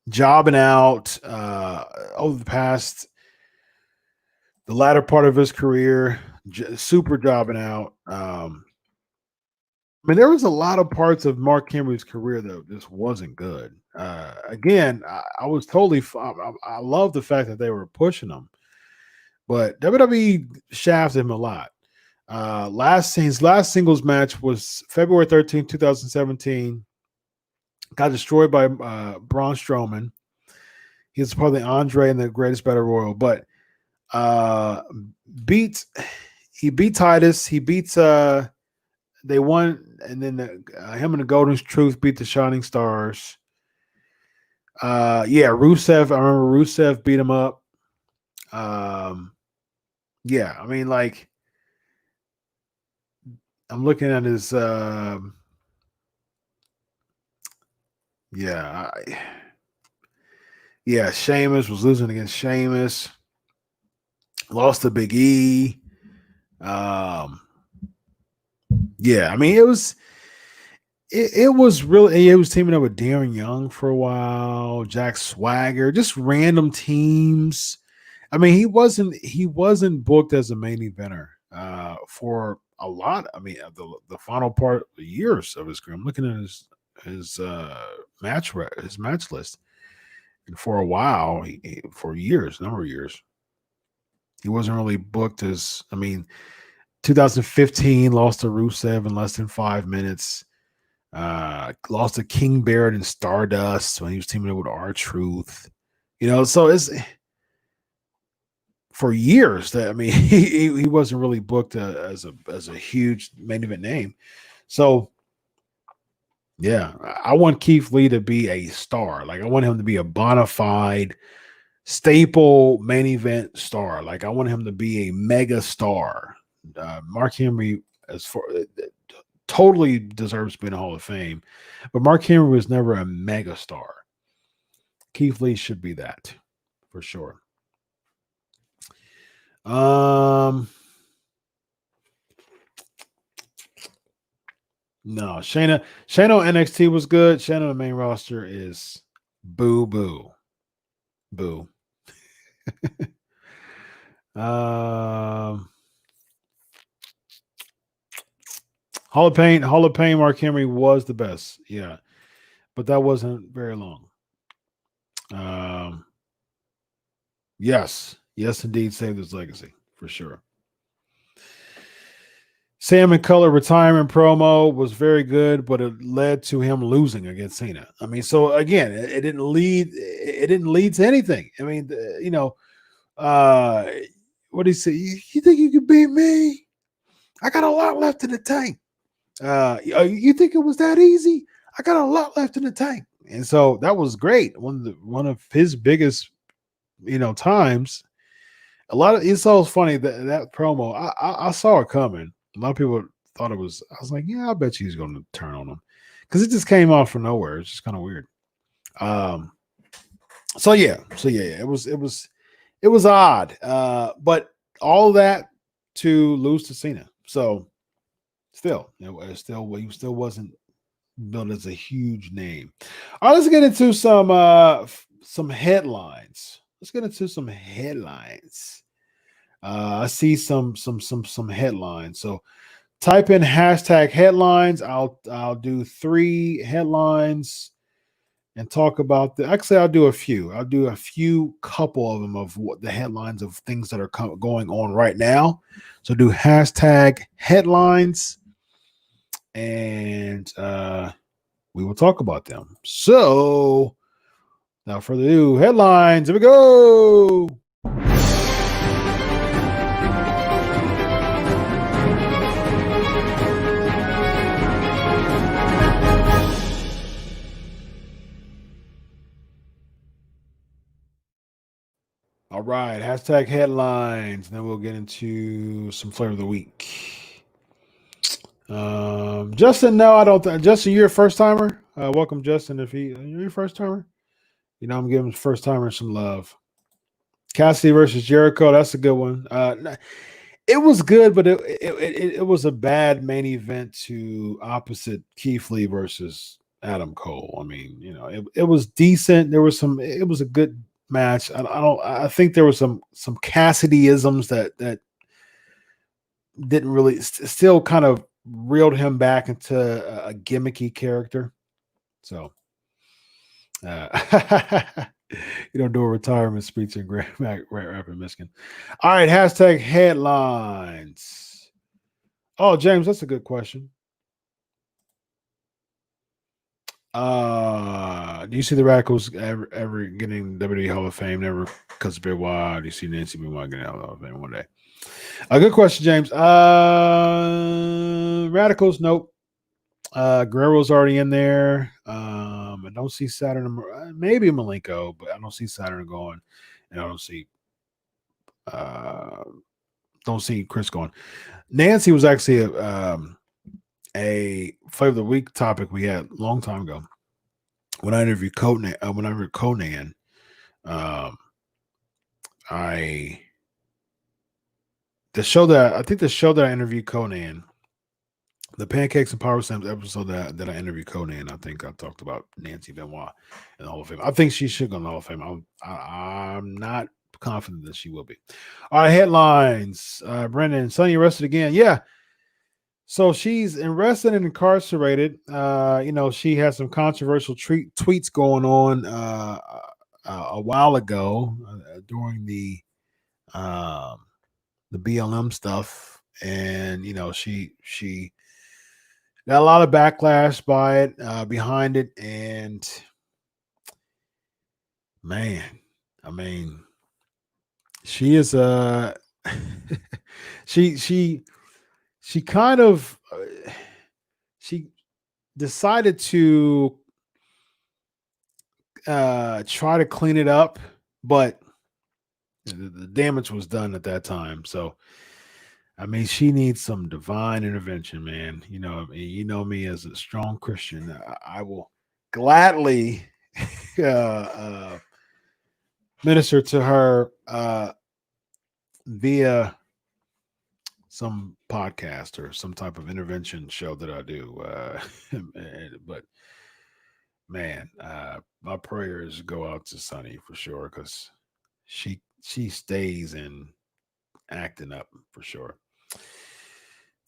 jobbing out over the latter part of his career, super jobbing out. I mean, there was a lot of parts of Mark Henry's career that just wasn't good. Again, I was totally. I love the fact that they were pushing him, but WWE shafted him a lot. His last singles match was February 13th, 2017. Got destroyed by Braun Strowman. He was part of the Andre and the Greatest Battle Royal, but uh, beat he beat Titus. He beats they won, and then him and the Golden Truth beat the Shining Stars. Yeah, Rusev. I remember Rusev beat him up. Yeah, I mean, like I'm looking at his. Yeah, yeah. Sheamus was losing against Sheamus. Lost to Big E. Yeah, I mean, it was really it was teaming up with Darren Young for a while, Jack Swagger, just random teams. I mean, he wasn't booked as a main eventer for a lot. I mean, the final part of the years of his career. I'm looking at his his match list, and for a while, for years, number of years, he wasn't really booked as. I mean, 2015 lost to Rusev in less than 5 minutes. Lost to King Barrett and Stardust when he was teaming up with R-Truth. So it's for years that I mean he wasn't really booked as a huge main event name. So yeah, I want Keith Lee to be a star. Like I want him to be a bona fide staple main event star. Like I want him to be a mega star. Mark Henry, as far totally deserves to be in the Hall of Fame, but Mark Henry was never a mega star. Keith Lee should be that for sure. No, Shayna on NXT was good. Shayna on the main roster is boo boo. Boo. um Hall of Pain Mark Henry was the best. Yeah. But that wasn't very long. Um yes. Yes, indeed, saved his legacy for sure. Sam and Color retirement promo was very good, but it led to him losing against Cena. I mean, so again, it didn't lead. It didn't lead to anything. I mean, uh, what did he say? You think you can beat me? I got a lot left in the tank. You think it was that easy? I got a lot left in the tank, and so that was great. One of his biggest, times. A lot of it's so funny that promo. I saw it coming. A lot of people thought it was. I was like, yeah, I bet you he's going to turn on him because it just came off from nowhere. It's just kind of weird. Um. So yeah. It was odd. But all that to lose to Cena. So still, he still wasn't built as a huge name. All right, let's get into some headlines. Let's get into some headlines. I see some headlines. So type in hashtag headlines. I'll do 3 headlines and talk about actually I'll do a few. I'll do a few couple of them of what the headlines of things that are going on right now. So do hashtag headlines and we will talk about them. So without further ado, headlines. Here we go. All right, hashtag headlines. Then we'll get into some flavor of the week. Justin, no, I don't think. Justin, you're a first timer. Welcome, Justin. If you're a first timer, I'm giving first timer some love. Cassidy versus Jericho. That's a good one. It was good, but it was a bad main event to opposite Keith Lee versus Adam Cole. I mean, it was decent. There was some. It was a good match. I think there was some Cassidy-isms that didn't really still kind of reeled him back into a gimmicky character. So you don't do a retirement speech in Grand Rapids, Michigan. All right, hashtag headlines. Oh, James, that's a good question. Do you see the Radicals ever getting WWE Hall of Fame? Never, because Benoit. Do you see Nancy Benoit getting Hall of Fame one day? A good question, James. Radicals, nope. Guerrero's already in there. I don't see Saturn. Maybe Malenko, but I don't see Saturn going, and I don't see Chris going. Nancy was actually a flavor of the week topic we had a long time ago when I interviewed Conan. The show that I interviewed Conan, the Pancakes and Powerslams episode that I interviewed Conan, I think I talked about Nancy Benoit in the Hall of Fame. I think she should go in the Hall of Fame. I'm not confident that she will be. All right, headlines. Brendan, Sonny arrested again. Yeah. So she's arrested and incarcerated. She had some controversial tweets going on a while ago during the BLM stuff, and she got a lot of backlash by it, behind it, and man, I mean, she is she kind of she decided to try to clean it up, but the damage was done at that time. So I mean, she needs some divine intervention, man. You know me as a strong Christian. I will gladly minister to her via some podcast or some type of intervention show that I do. But man, my prayers go out to Sunny for sure because she stays in acting up for sure.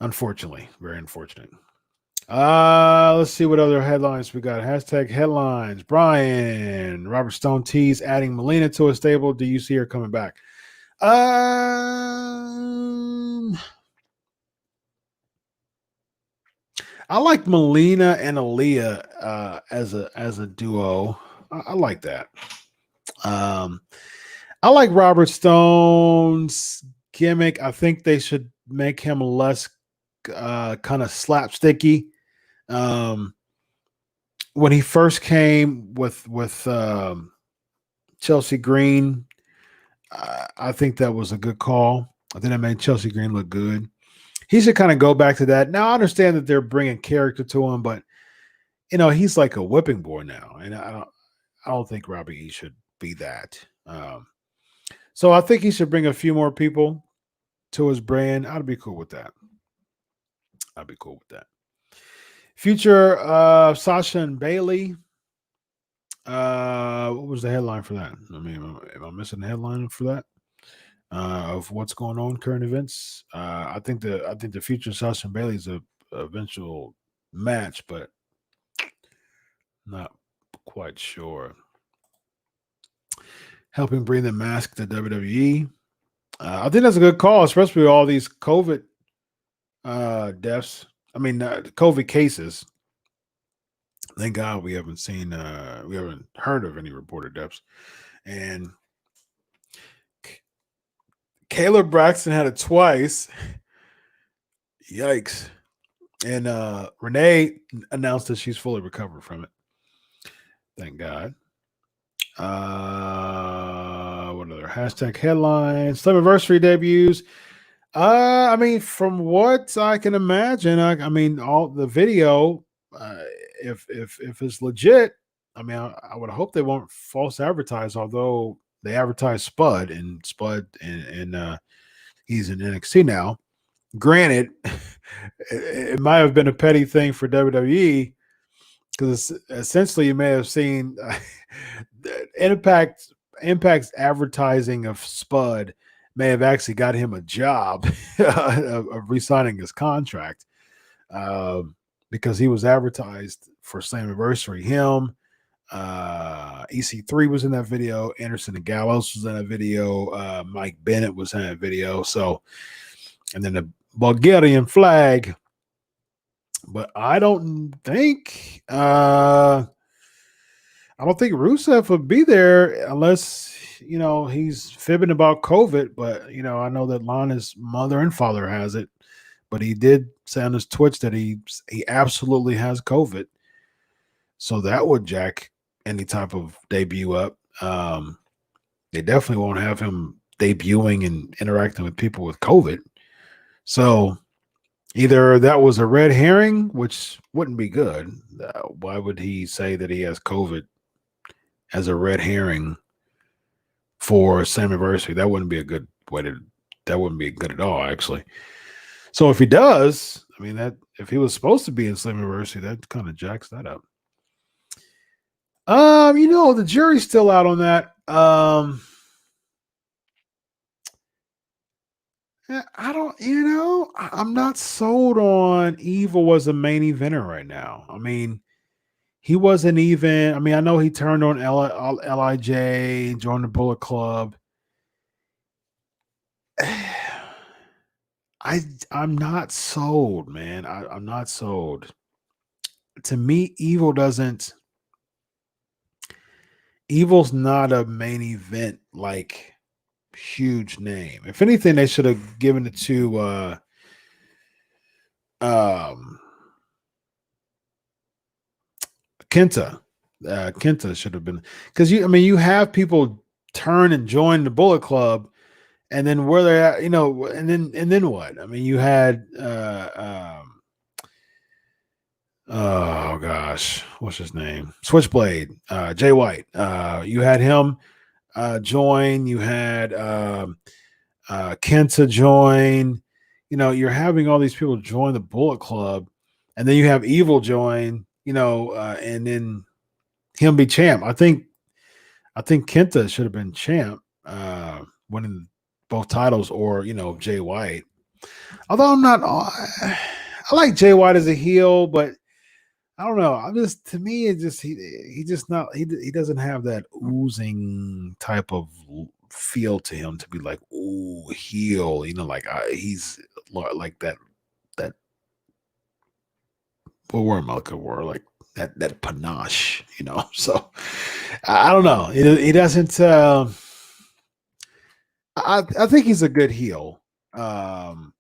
Unfortunately, very unfortunate. Let's see what other headlines we got. Hashtag headlines. Brian, Robert Stone tease adding Melina to a stable. Do you see her coming back? I like Melina and Aaliyah as a duo. I like that. I like Robert Stone's gimmick. I think they should make him less kind of slapsticky. When he first came with Chelsea Green, I think that was a good call. I think that made Chelsea Green look good. He should kind of go back to that. Now I understand that they're bringing character to him, but he's like a whipping boy now, and I don't think Robbie E should be that. So I think he should bring a few more people to his brand. I'd be cool with that. Future Sasha and Bailey. What was the headline for that? I mean, am I missing the headline for that? Of what's going on, current events. I think the future Sasha and Bailey is a eventual match, but not quite sure. Helping bring the mask to WWE. I think that's a good call, especially with all these COVID deaths. I mean, COVID cases. Thank God we haven't heard of any reported deaths. And Caleb Braxton had it twice. Yikes. And Renee announced that she's fully recovered from it. Thank God. What other hashtag headlines? Slammiversary debuts. I mean, from what I can imagine, I mean, all the video, if it's legit, I mean, I would hope they won't false advertise. Although they advertise Spud, and he's in NXT now. Granted, it might have been a petty thing for WWE because essentially you may have seen Impact's advertising of Spud may have actually got him a job of re-signing his contract because he was advertised for Slammiversary. Him, EC3 was in that video. Anderson and Gallows was in that video. Mike Bennett was in that video. So, and then the Bulgarian flag. But I don't think Rusev would be there unless he's fibbing about COVID. But I know that Lana's mother and father has it. But he did say on his Twitch that he absolutely has COVID. So that would jack any type of debut up. They definitely won't have him debuting and interacting with people with COVID. So either that was a red herring, which wouldn't be good. Why would he say that he has COVID as a red herring for Slammiversary? That wouldn't be a good way that wouldn't be good at all, actually. So if he does, I mean, that if he was supposed to be in Slammiversary, that kind of jacks that up. The jury's still out on that. I'm not sold on Evil as a main eventer right now. I mean, he wasn't even, I know he turned on LIJ, joined the Bullet Club. I'm not sold, man. I'm not sold. To me, Evil's not a main event like huge name. If anything, they should have given it to Kenta. Kenta should have been, because you have people turn and join the Bullet Club, and then where they're at, and then what? I mean, you had oh gosh, what's his name? Switchblade, Jay White. You had him join. You had Kenta join. you're having all these people join the Bullet Club, and then you have Evil join, and then him be champ. I think Kenta should have been champ, winning both titles, or Jay White. Although I like Jay White as a heel, but I don't know. I'm just to me, it just he just not he doesn't have that oozing type of feel to him to be like ooh heel. Like he's like that what word am I looking for? Like that panache. So I don't know. He doesn't. I think he's a good heel. Um,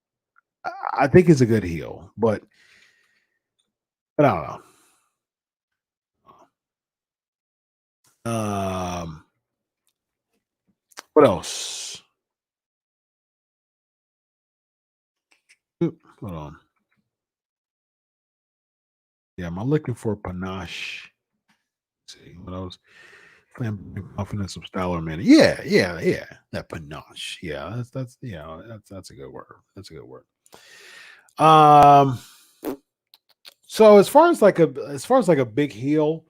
I think he's a good heel, but I don't know. What else? Hold on. Yeah, am I looking for panache? Let's see what else? Confidence of style or manner. Yeah, yeah, yeah. That panache. Yeah, that's a good word. That's a good word. Um. So as far as like a big heel,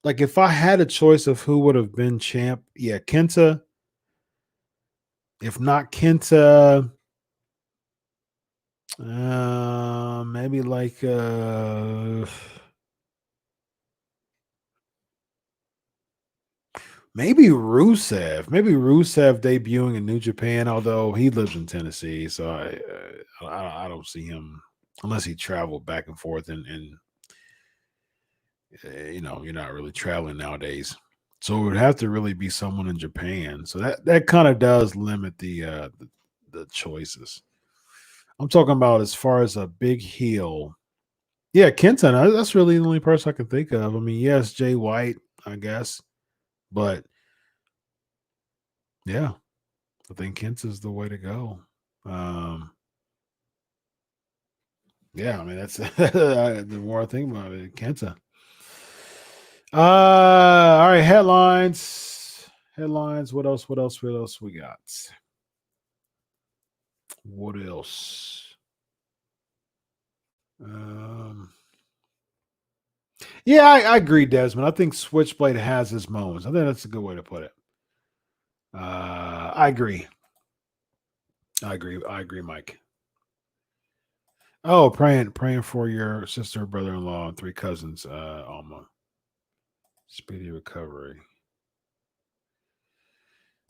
like if I had a choice of who would have been champ, yeah, Kenta. If not Kenta, maybe like maybe Rusev. Maybe Rusev debuting in New Japan, although he lives in Tennessee, so I don't see him unless he traveled back and forth, and you're not really traveling nowadays. So it would have to really be someone in Japan. So that kind of does limit the choices. I'm talking about as far as a big heel. Yeah, Kenton. That's really the only person I can think of. I mean, yes, Jay White, I guess, but yeah, I think Kenton's the way to go. Um, yeah, I mean that's the more I think about it, Kenta. All right, headlines. Headlines. What else? What else? What else we got? What else? Um, yeah, I agree, Desmond. I think Switchblade has his moments. I think that's a good way to put it. I agree. I agree. I agree, Mike. Oh, praying for your sister, brother-in-law, and three cousins. Alma, speedy recovery.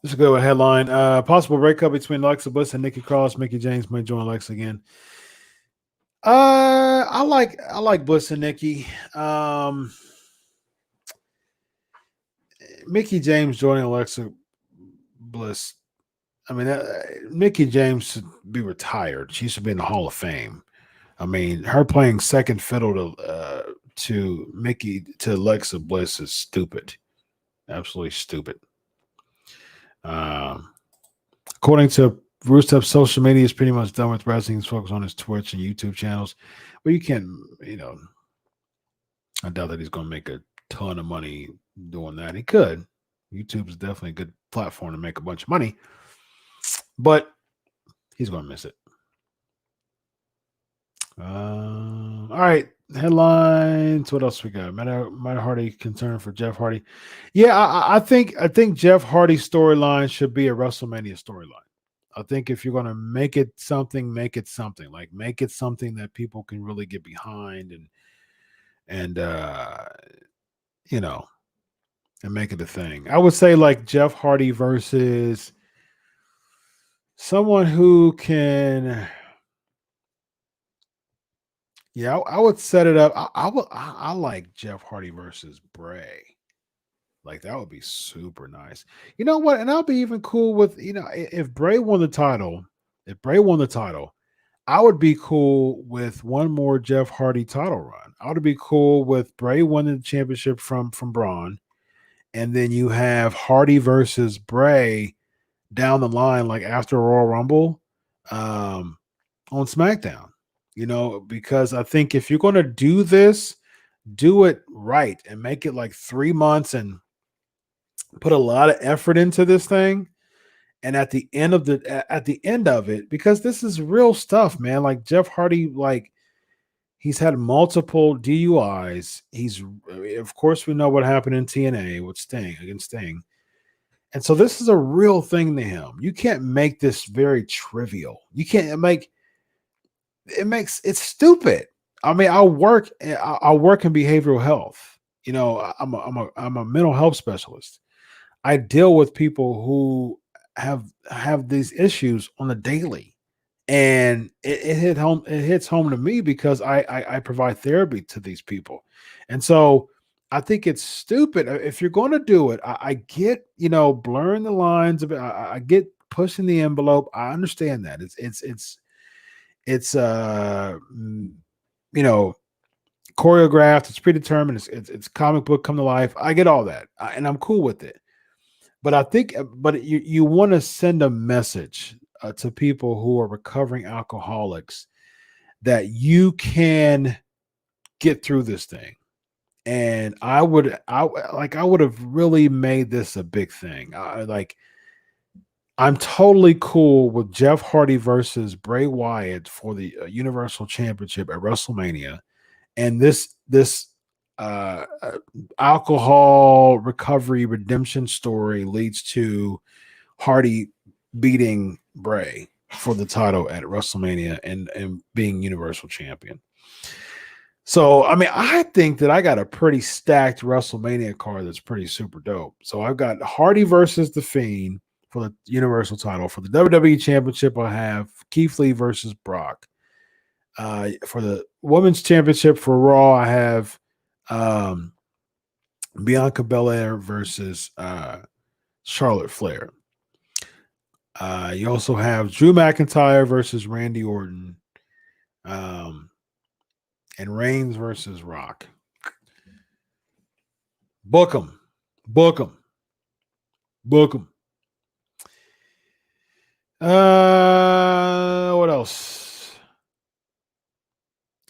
This is a good one, headline. Possible breakup between Alexa Bliss and Nikki Cross. Mickey James may join Alexa again. I like Bliss and Nikki. Mickey James joining Alexa Bliss. I mean, Mickey James should be retired. She should be in the Hall of Fame. I mean, her playing second fiddle to Mickey to Alexa Bliss is stupid, absolutely stupid. Um, According to Rustev's social media, is pretty much done with wrestling. He's focused on his Twitch and YouTube channels. But you can't, I doubt that he's going to make a ton of money doing that. He could. YouTube is definitely a good platform to make a bunch of money, but he's going to miss it. All right, headlines. What else we got? Matt Hardy concerned for Jeff Hardy. Yeah, I think Jeff Hardy's storyline should be a WrestleMania storyline. I think if you're going to make it something, make it something. Like make it something that people can really get behind and you know and make it a thing. I would say like Jeff Hardy versus someone who can. Yeah, I would set it up. I like Jeff Hardy versus Bray. Like that would be super nice. You know what? And I'll be even cool with if Bray won the title. If Bray won the title, I would be cool with one more Jeff Hardy title run. I would be cool with Bray winning the championship from Braun, and then you have Hardy versus Bray down the line, like after Royal Rumble, um, on SmackDown. Because I think if you're going to do this, do it right and make it like 3 months and put a lot of effort into this thing. And at the end of it, because this is real stuff, man. Like Jeff Hardy, like he's had multiple DUIs. Of course, we know what happened in TNA with Sting against Sting. And so this is a real thing to him. You can't make this very trivial. You can't make it's stupid. I mean, I work in behavioral health. You know, I'm a mental health specialist. I deal with people who have these issues on a daily. And it hits home to me because I provide therapy to these people. And so I think it's stupid. If you're going to do it, I get, blurring the lines of it. I get pushing the envelope. I understand that. It's choreographed, it's predetermined, it's comic book come to life. I get all that. And I'm cool with it. But I think, you want to send a message to people who are recovering alcoholics that you can get through this thing. And I would have really made this a big thing. I'm totally cool with Jeff Hardy versus Bray Wyatt for the Universal Championship at WrestleMania. And this alcohol recovery redemption story leads to Hardy beating Bray for the title at WrestleMania and being Universal Champion. So, I mean, I think that I got a pretty stacked WrestleMania card that's pretty super dope. So I've got Hardy versus The Fiend for the Universal title. For the WWE Championship, I have Keith Lee versus Brock. For the Women's Championship for Raw, I have Bianca Belair versus Charlotte Flair. You also have Drew McIntyre versus Randy Orton. And Reigns versus Rock. Book them. What else?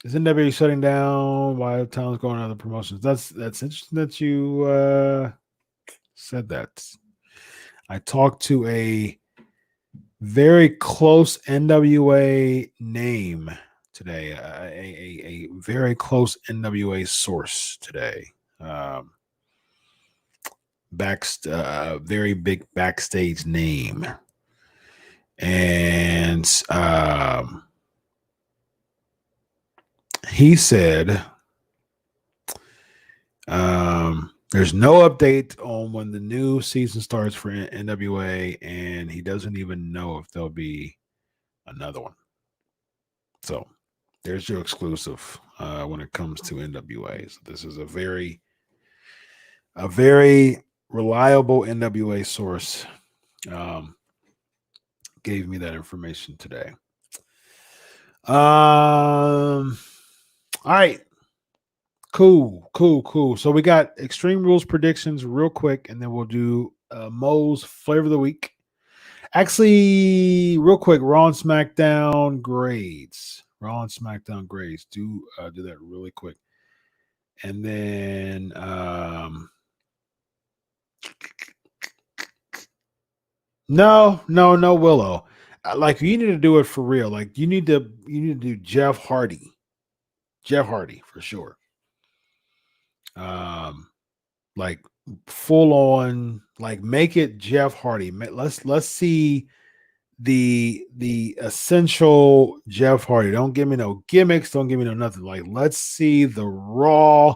Is NWA shutting down while town's going on other promotions? That's interesting that you said that. I talked to a very close NWA name today, a very close NWA source today. Very big backstage name. And he said there's no update on when the new season starts for NWA, and he doesn't even know if there'll be another one. So there's your exclusive when it comes to NWA. So this is a very reliable NWA source. Gave me that information today. All right. Cool. So we got Extreme Rules predictions real quick, and then we'll do Mo's Flavor of the Week. Actually, real quick, Raw and SmackDown grades. Do that really quick. And then no Willow. Like, you need to do it for real. Like, you need to do Jeff Hardy for sure. Like full on, like, make it Jeff Hardy. Let's see the essential Jeff Hardy. Don't give me no gimmicks. Don't give me no nothing. Like, let's see the raw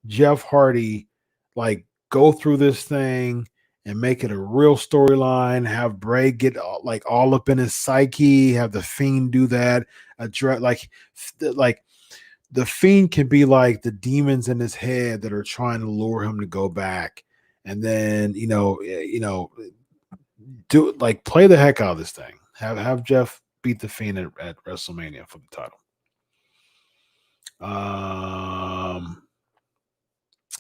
Jeff Hardy, like, go through this thing and make it a real storyline. Have Bray get all up in his psyche. Have the Fiend do that. Address like the Fiend can be like the demons in his head that are trying to lure him to go back, and then do like play the heck out of this thing. Have Jeff beat the Fiend at WrestleMania for the title.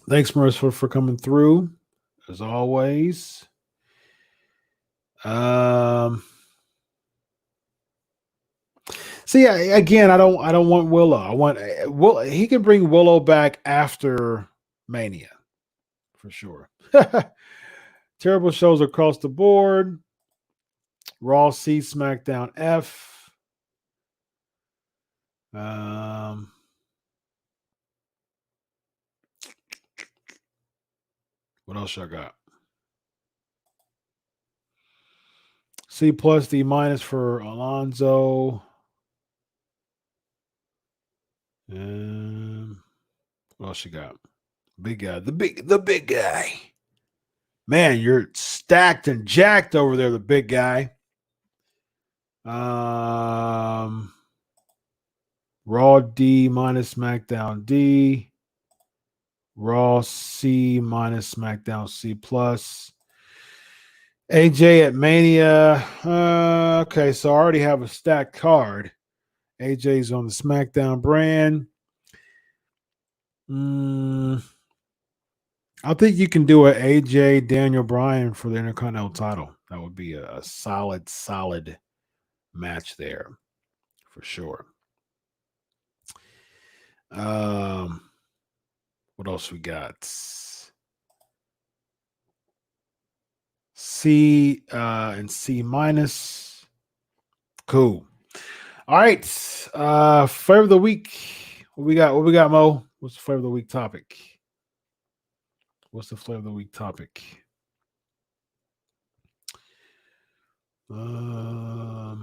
Thanks, Marissa, for coming through as always. See, again, I don't want Willow. I want he can bring Willow back after Mania for sure. Terrible shows across the board. Raw C, SmackDown F. What else I got? C plus, D minus for Alonzo. What else you got? Big guy, the big guy. Man, you're stacked and jacked over there, the big guy. Raw D minus SmackDown D. Raw C minus SmackDown C plus. AJ at Mania. Okay, so I already have a stacked card. AJ's on the SmackDown brand. I think you can do an AJ Daniel Bryan for the Intercontinental title. That would be a solid match there for sure. What else we got? C and C minus. Cool. All right. Flavor of the week. What we got, Mo? What's the flavor of the week topic? What's the flavor of the week topic? All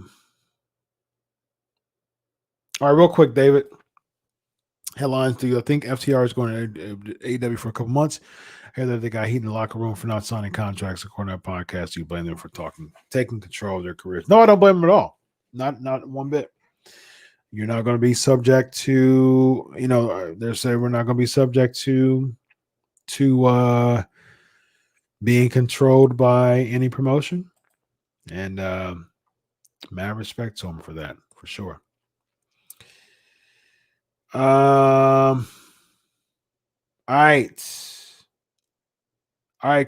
right, real quick, David. Headlines: do you think FTR is going to AEW for a couple months? I hear that they got heat in the locker room for not signing contracts. According to our podcast, do you blame them for taking control of their careers? No, I don't blame them at all. Not one bit. You're not going to be subject to, they're saying we're not going to be subject to being controlled by any promotion. And mad respect to them for that, for sure. All right,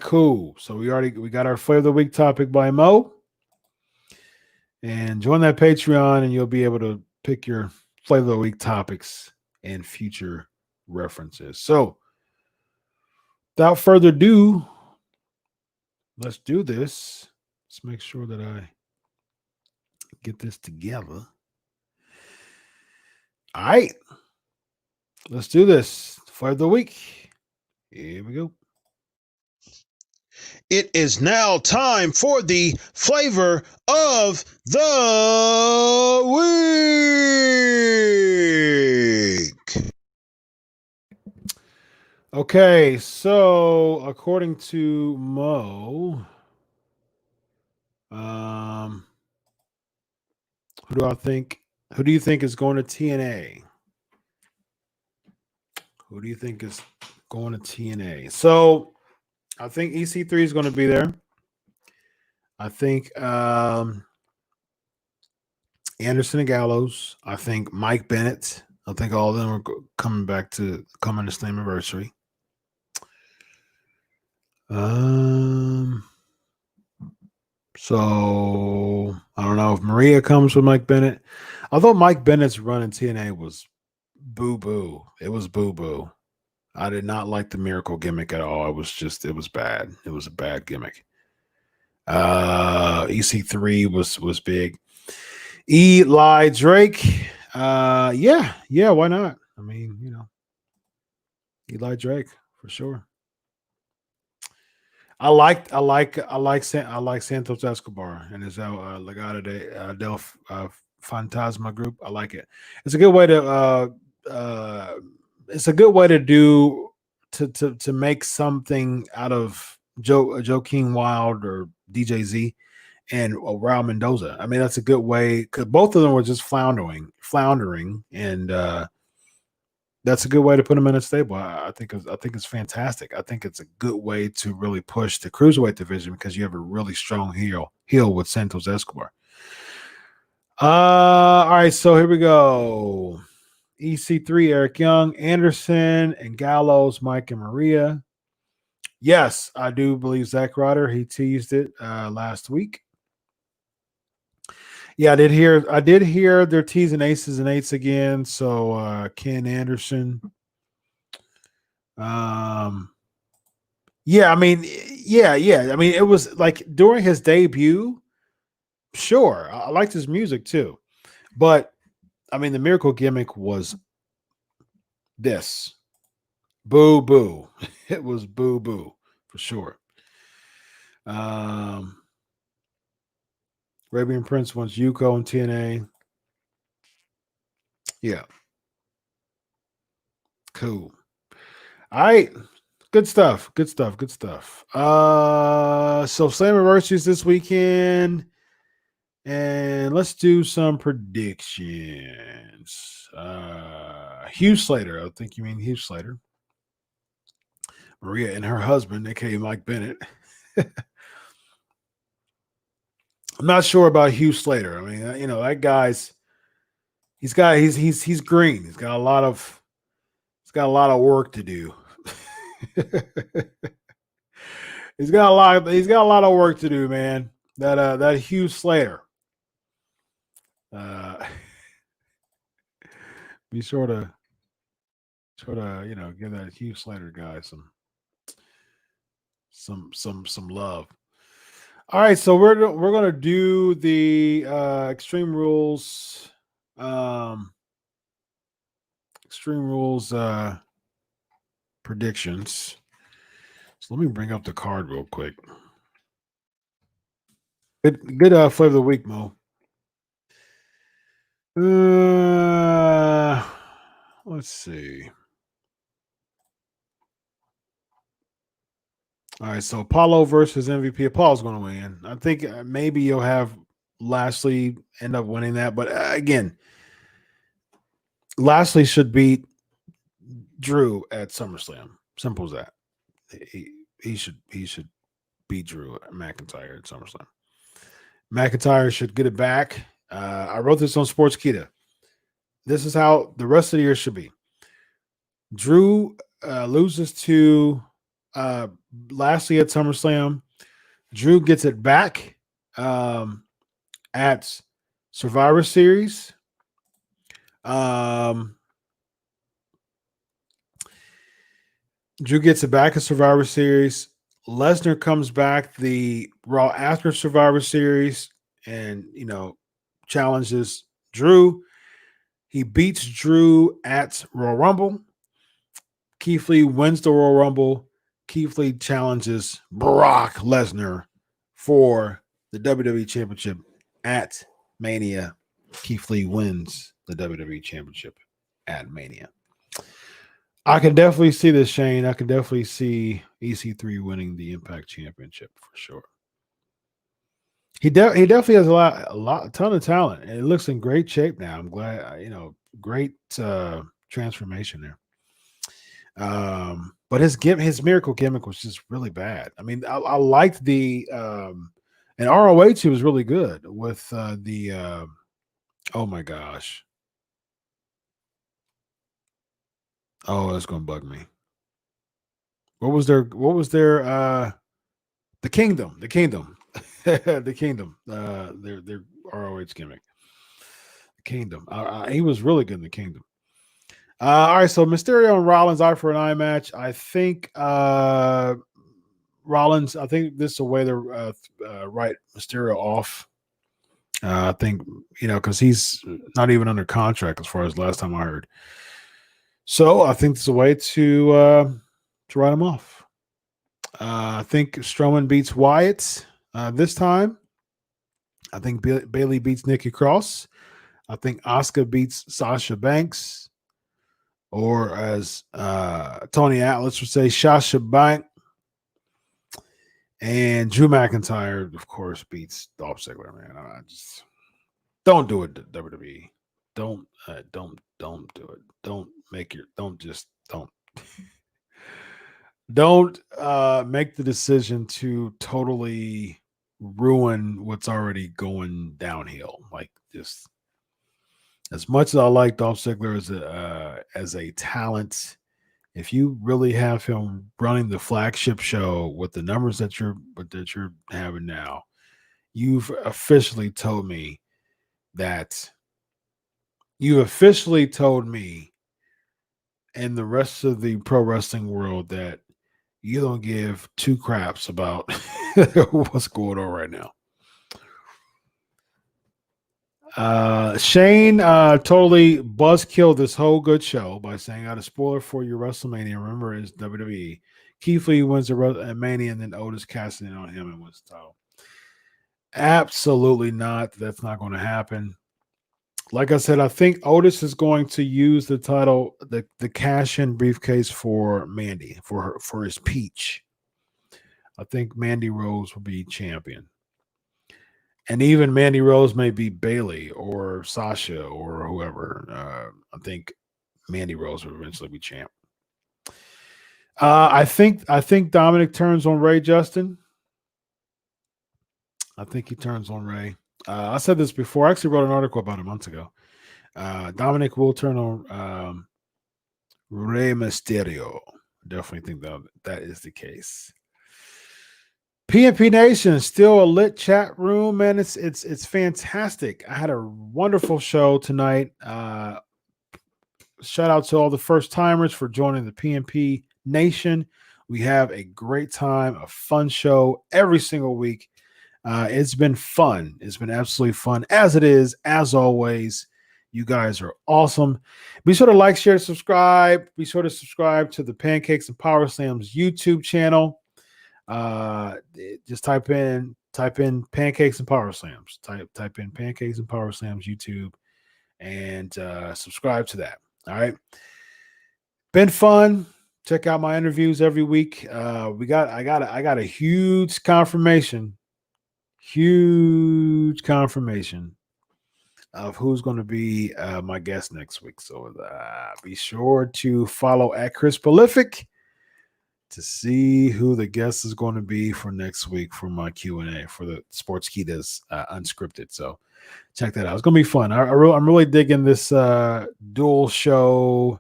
cool. So we got our flavor of the week topic by Mo. And join that Patreon and you'll be able to pick your flavor of the week topics and future references. So without further ado, let's do this. Let's make sure that I get this together. All right. Let's do this. Flavor of the week. Here we go. It is now time for the flavor of the week. Okay, so according to Mo, who do you think is going to TNA? Who do you think is going to TNA? So I think EC3 is going to be there. I think Anderson and Gallows. I think Mike Bennett. I think all of them are coming back to come on the same anniversary. So I don't know if Maria comes with Mike Bennett. Although Mike Bennett's run in TNA was boo-boo. It was boo-boo. I did not like the Miracle gimmick at all. It was bad. It was a bad gimmick. EC3 was big. Eli Drake. Yeah, why not? I mean, Eli Drake for sure. I like Santos Escobar and his Legado del Fantasma group. I like it. It's a good way to do to make something out of Joaquin Wild or DJZ and Raul Mendoza. I mean, that's a good way because both of them were just floundering, and that's a good way to put them in a stable. I think it's fantastic. I think it's a good way to really push the cruiserweight division because you have a really strong heel with Santos Escobar. All right, so here we go. EC3, Eric Young, Anderson, and Gallows, Mike and Maria. Yes, I do believe Zack Ryder. He teased it last week. Yeah, I did hear they're teasing aces and eights again. So Ken Anderson. Yeah, I mean, Yeah. I mean, it was like during his debut. Sure, I liked his music too, but I mean, the Miracle gimmick was this boo boo. It was boo boo for sure. Um, Arabian Prince wants Yuko and TNA. Yeah, cool. All right. Good stuff. Good stuff. Good stuff. So Slammiversary this weekend. And let's do some predictions. Hugh Slater. I think you mean Hugh Slater. Maria and her husband, aka Mike Bennett. I'm not sure about Hugh Slater. I mean, you know, that guy's he's green. He's got a lot of work to do. He's got a lot of work to do, man. That Hugh Slater. Be sure to give that Hugh Slater guy some love. All right, so we're gonna do the Extreme Rules predictions. So let me bring up the card real quick. Good flavor of the week, Mo. Let's see. All right, so Apollo versus MVP. Apollo's going to win. I think maybe you'll have Lashley end up winning that, but again, Lashley should beat Drew at SummerSlam. Simple as that. He should beat Drew McIntyre at SummerSlam. McIntyre should get it back. I wrote this on Sportskeeda. This is how the rest of the year should be. Drew loses to Lashley at SummerSlam. Drew gets it back at Survivor Series. Drew gets it back at Survivor Series. Lesnar comes back the Raw after Survivor Series and, challenges Drew. He beats Drew at Royal Rumble. Keith Lee wins the Royal Rumble. Keith Lee challenges Brock Lesnar for the WWE Championship at Mania. Keith Lee wins the WWE Championship at Mania. I can definitely see this, Shane. I can definitely see EC3 winning the Impact Championship for sure. He definitely has a ton of talent, and it looks in great shape now. I'm glad, great transformation there. But his miracle gimmick was just really bad. I mean, I liked the and ROH he was really good with the oh my gosh. Oh, that's gonna bug me. What was their the Kingdom. The Kingdom. Their ROH gimmick. The Kingdom. He was really good in the Kingdom. All right, so Mysterio and Rollins eye for an eye match. I think Rollins. I think this is a way to write Mysterio off. I think because he's not even under contract as far as last time I heard. So I think this is a way to write him off. I think Strowman beats Wyatt this time. I think Bayley beats Nikki Cross. I think Asuka beats Sasha Banks. Or as Tony Atlas would say, Sasha Banks. And Drew McIntyre, of course, beats Dolph Ziggler, man. I just don't do it, WWE. Don't do it. Don't make the decision to totally ruin what's already going downhill. Like, just as much as I like Dolph Ziggler as a talent, if you really have him running the flagship show with the numbers that you're having now, you've officially told me and the rest of the pro wrestling world that you don't give two craps about what's going on right now. Shane totally buzzkilled this whole good show by saying, "I got a spoiler for your WrestleMania. Remember, it's WWE. Keith Lee wins the Mania, and then Otis casting in on him and wins the title." Absolutely not. That's not going to happen. Like I said, I think Otis is going to use the title, the cash-in briefcase for Mandy for his peach. I think Mandy Rose will be champion. And even Mandy Rose may be Bailey or Sasha or whoever. I think Mandy Rose will eventually be champ. I think Dominic turns on Ray, Justin. I think he turns on Ray. I said this before. I actually wrote an article about it months ago. Dominic will turn on Rey Mysterio. Definitely think that is the case. PNP Nation, still a lit chat room, man. It's fantastic. I had a wonderful show tonight. Shout out to all the first timers for joining the PNP Nation. We have a great time, a fun show every single week. It's been fun. It's been absolutely fun, as it is, as always. You guys are awesome. Be sure to like, share, subscribe. Be sure to subscribe to the Pancakes and Powerslams YouTube channel. Just type in Pancakes and Powerslams. Type in Pancakes and Powerslams YouTube and subscribe to that. All right. Been fun. Check out my interviews every week. I got a huge confirmation of who's going to be my guest next week. So be sure to follow at Chris Prolific to see who the guest is going to be for next week for my Q&A for the Sports Ketas Unscripted. So check that out. It's going to be fun. I'm really digging this dual show.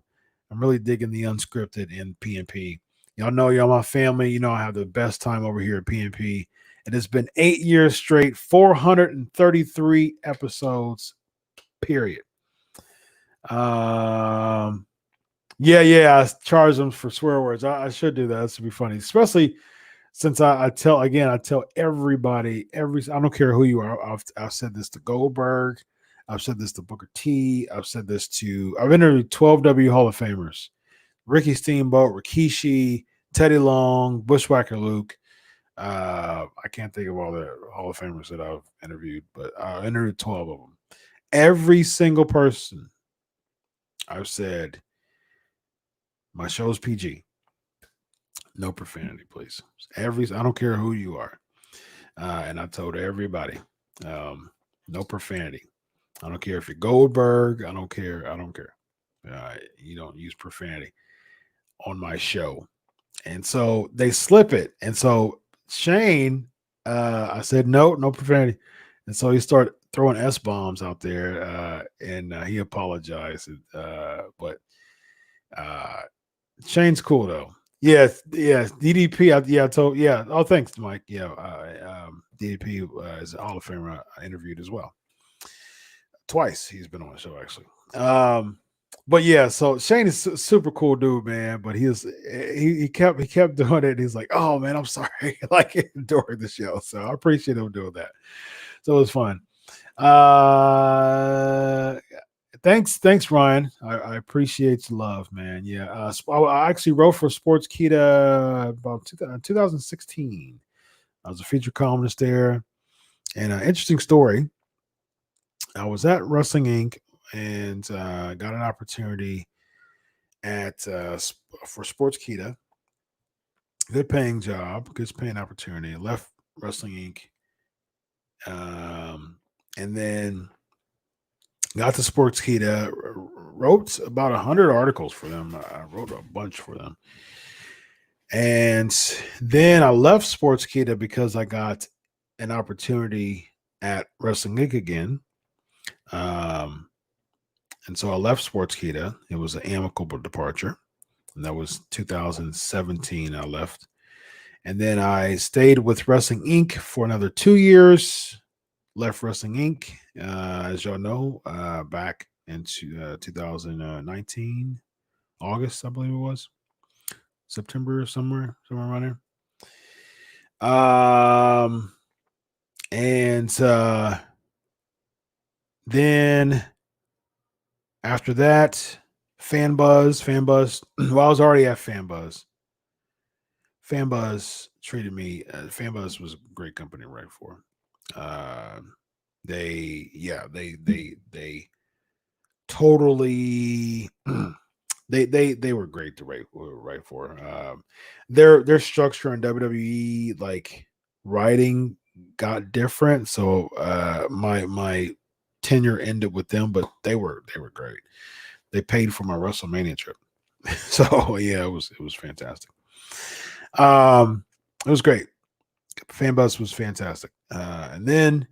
I'm really digging the Unscripted in PNP. Y'all know y'all my family. You know I have the best time over here at PNP. It has been 8 years straight, 433 episodes, period. Yeah, I charge them for swear words. I should do that. This would be funny, especially since I tell everybody, I don't care who you are. I've said this to Goldberg. I've said this to Booker T. I've interviewed 12 W Hall of Famers: Ricky Steamboat, Rikishi, Teddy Long, Bushwhacker Luke. I can't think of all the Hall of Famers that I've interviewed, but I interviewed 12 of them. Every single person I've said, my show's PG. No profanity, please. I don't care who you are. And I told everybody, no profanity. I don't care if you're Goldberg. I don't care. You don't use profanity on my show. And so they slip it. And so Shane, I said, no profanity. And so he started throwing S-bombs out there, and he apologized. But Shane's cool, though. Yeah, DDP. I told. Yeah. Oh, thanks, Mike. Yeah, DDP is a Hall of Famer I interviewed as well. Twice he's been on the show, actually. But yeah, so Shane is super cool dude, man. But he kept doing it. He's like, oh man, I'm sorry, like during the show. So I appreciate him doing that. So it was fun. Thanks, Ryan. I appreciate your love, man. Yeah, I actually wrote for Sports Kita about 2016. I was a feature columnist there, and an interesting story. I was at Wrestling Inc. and got an opportunity for Sports Kita. Good paying job, good paying opportunity. I left Wrestling Inc. And then got to Sports Kita, wrote about 100 articles for them. I wrote a bunch for them. And then I left Sports Kita because I got an opportunity at Wrestling Inc. again. And so I left Sports Kita. It was an amicable departure. And that was 2017 I left. And then I stayed with Wrestling Inc. for another 2 years. Left Wrestling Inc., as y'all know, back into 2019, August, I believe it was. September, somewhere around there. And then after that, Fanbuzz. Well, I was already at Fanbuzz. Fanbuzz treated me. Fanbuzz was a great company to write for. Uh, they totally they were great to write for. Their structure in WWE, like, writing, got different. So my tenure ended with them, but they were great. They paid for my WrestleMania trip. So yeah, it was fantastic. It was great. Fanbus was fantastic. And then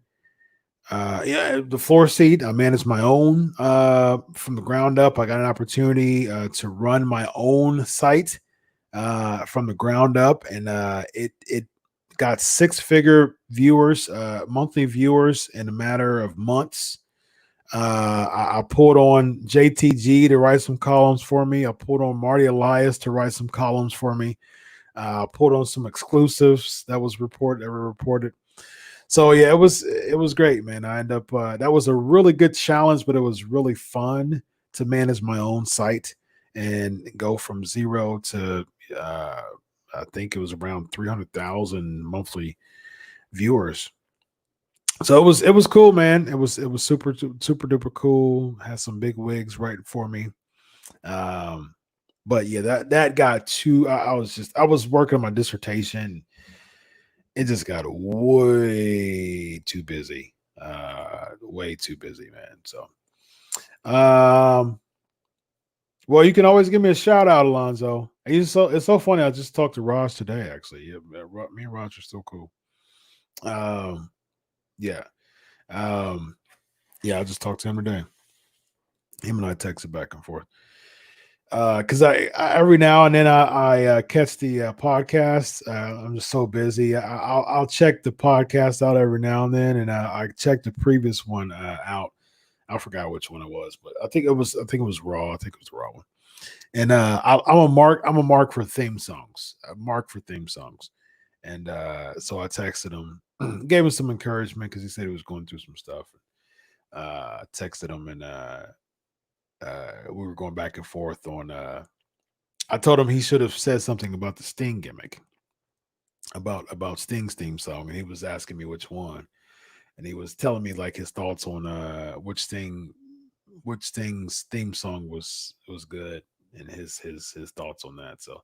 yeah, the floor seat, I managed my own from the ground up. I got an opportunity to run my own site from the ground up, and it got 6-figure viewers, monthly viewers, in a matter of months. I pulled on JTG to write some columns for me. I pulled on Marty Elias to write some columns for me. Pulled on some exclusives that was reported. So yeah, it was great, man. I end up that was a really good challenge, but it was really fun to manage my own site and go from zero to I think it was around 300,000 monthly viewers. So it was cool, man. It was super duper cool. Had some big wigs writing for me. But yeah, that got too. I was working on my dissertation. It just got way too busy. Way too busy, man. So, well, you can always give me a shout out, Alonzo. It's so funny. I just talked to Raj today, actually. Yeah, me and Raj are still cool. Yeah. Yeah, I just talked to him today. Him and I texted back and forth. Because I every now and then I catch the podcast. I'm just so busy. I'll check the podcast out every now and then, and I checked the previous one out. I forgot which one it was, but I think it was Raw. I think it was the Raw one. And I'm a mark for theme songs. A mark for theme songs. And so I texted him, gave him some encouragement because he said he was going through some stuff. Texted him, and we were going back and forth on. I told him he should have said something about the Sting gimmick, about Sting's theme song, and he was asking me which one, and he was telling me like his thoughts on which Sting's theme song was good, and his thoughts on that. So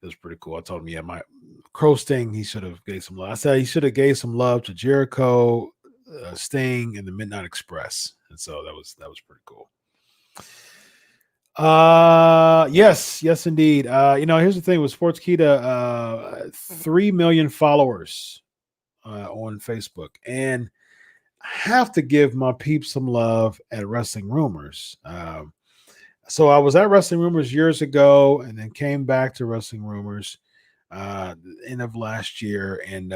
it was pretty cool. I told him, yeah, my Crow Sting, he should have gave some love. I said he should have gave some love to Jericho, Sting, and the Midnight Express, and so that was pretty cool. Yes, indeed. Here's the thing with Sportskeeda, 3 million followers on Facebook, and I have to give my peeps some love at Wrestling Rumors. So I was at Wrestling Rumors years ago, and then came back to Wrestling Rumors the end of last year, and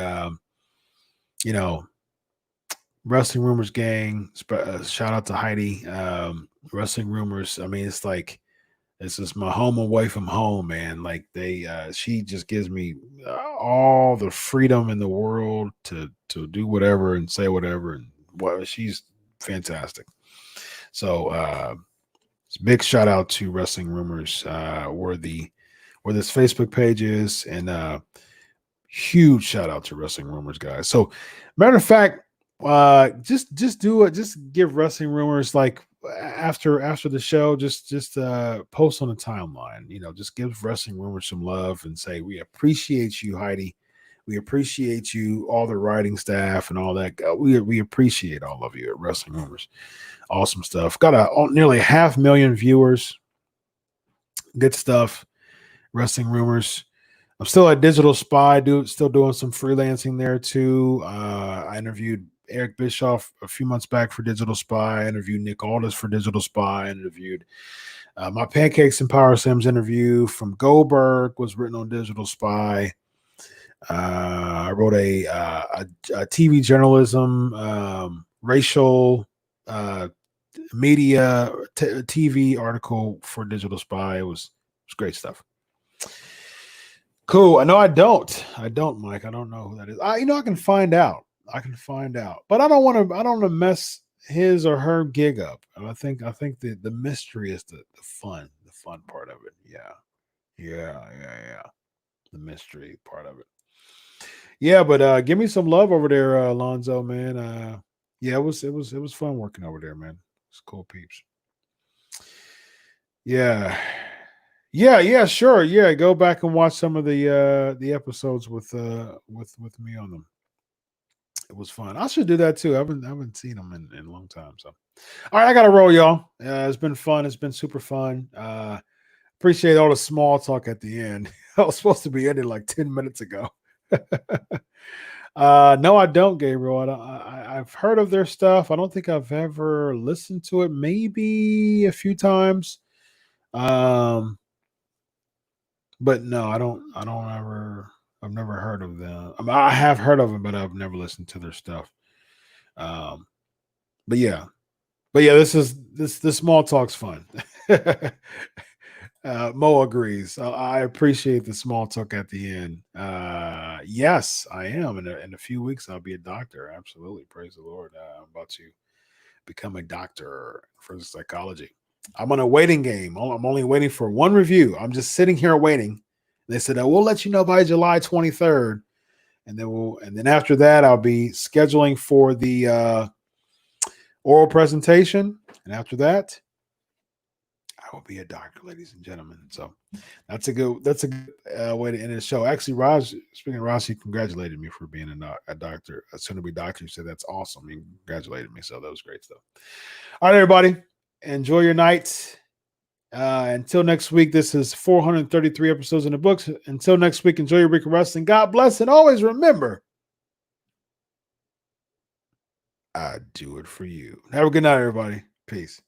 Wrestling Rumors gang. Shout out to Heidi. Wrestling Rumors. I mean, it's like this is my home away from home, man. Like she just gives me all the freedom in the world to do whatever and say whatever, and she's fantastic. So big shout out to Wrestling Rumors, where this Facebook page is, and huge shout out to Wrestling Rumors, guys. So matter of fact, just do it. Just give Wrestling Rumors, like, after the show, just post on the timeline. Just give Wrestling Rumors some love and say we appreciate you, Heidi. We appreciate you, all the writing staff and all that. We appreciate all of you at Wrestling Rumors. Awesome stuff. Got nearly 500,000 viewers. Good stuff. Wrestling Rumors. I'm still at Digital Spy, still doing some freelancing there too. I interviewed Eric Bischoff a few months back for Digital Spy. I interviewed Nick Aldis for Digital Spy. I interviewed my Pancakes and Powerslams interview from Goldberg was written on Digital Spy. I wrote a TV journalism, racial media TV article for Digital Spy. It was great stuff. Cool. No, I don't. I don't, Mike. I don't know who that is. I can find out. I can find out, but I don't want to. I don't want to mess his or her gig up. And I think the mystery is the fun part of it. Yeah, yeah. The mystery part of it. Yeah, but give me some love over there, Alonzo, man. Yeah, it was fun working over there, man. It's cool peeps. Yeah. Yeah, sure. Yeah, go back and watch some of the episodes with me on them. It was fun. I should do that too. I haven't seen them in a long time. So, all right, I gotta roll, y'all. It's been fun. It's been super fun. Appreciate all the small talk at the end. I was supposed to be ending like 10 minutes ago. No, I don't, Gabriel. I've heard of their stuff. I don't think I've ever listened to it. Maybe a few times. Um, but no, I don't. I don't ever. I've never heard of them. I mean, I have heard of them, but I've never listened to their stuff. Um, but yeah, this small talk's fun. Mo agrees. I appreciate the small talk at the end. Yes, I am. In a few weeks, I'll be a doctor. Absolutely. Praise the Lord. I'm about to become a doctor for psychology. I'm on a waiting game. I'm only waiting for one review. I'm just sitting here waiting. They said, we'll let you know by July 23rd. And then after that, I'll be scheduling for the oral presentation. And after that, I will be a doctor, ladies and gentlemen. So that's a good way to end the show. Actually, Raj, speaking of Raj, he congratulated me for being a doctor, a soon-to-be doctor. He said that's awesome. He congratulated me, so that was great stuff. All right, everybody, enjoy your night. Until next week, this is 433 episodes in the books. Until next week, enjoy your week of wrestling. God bless, and always remember, I do it for you. Have a good night, everybody. Peace.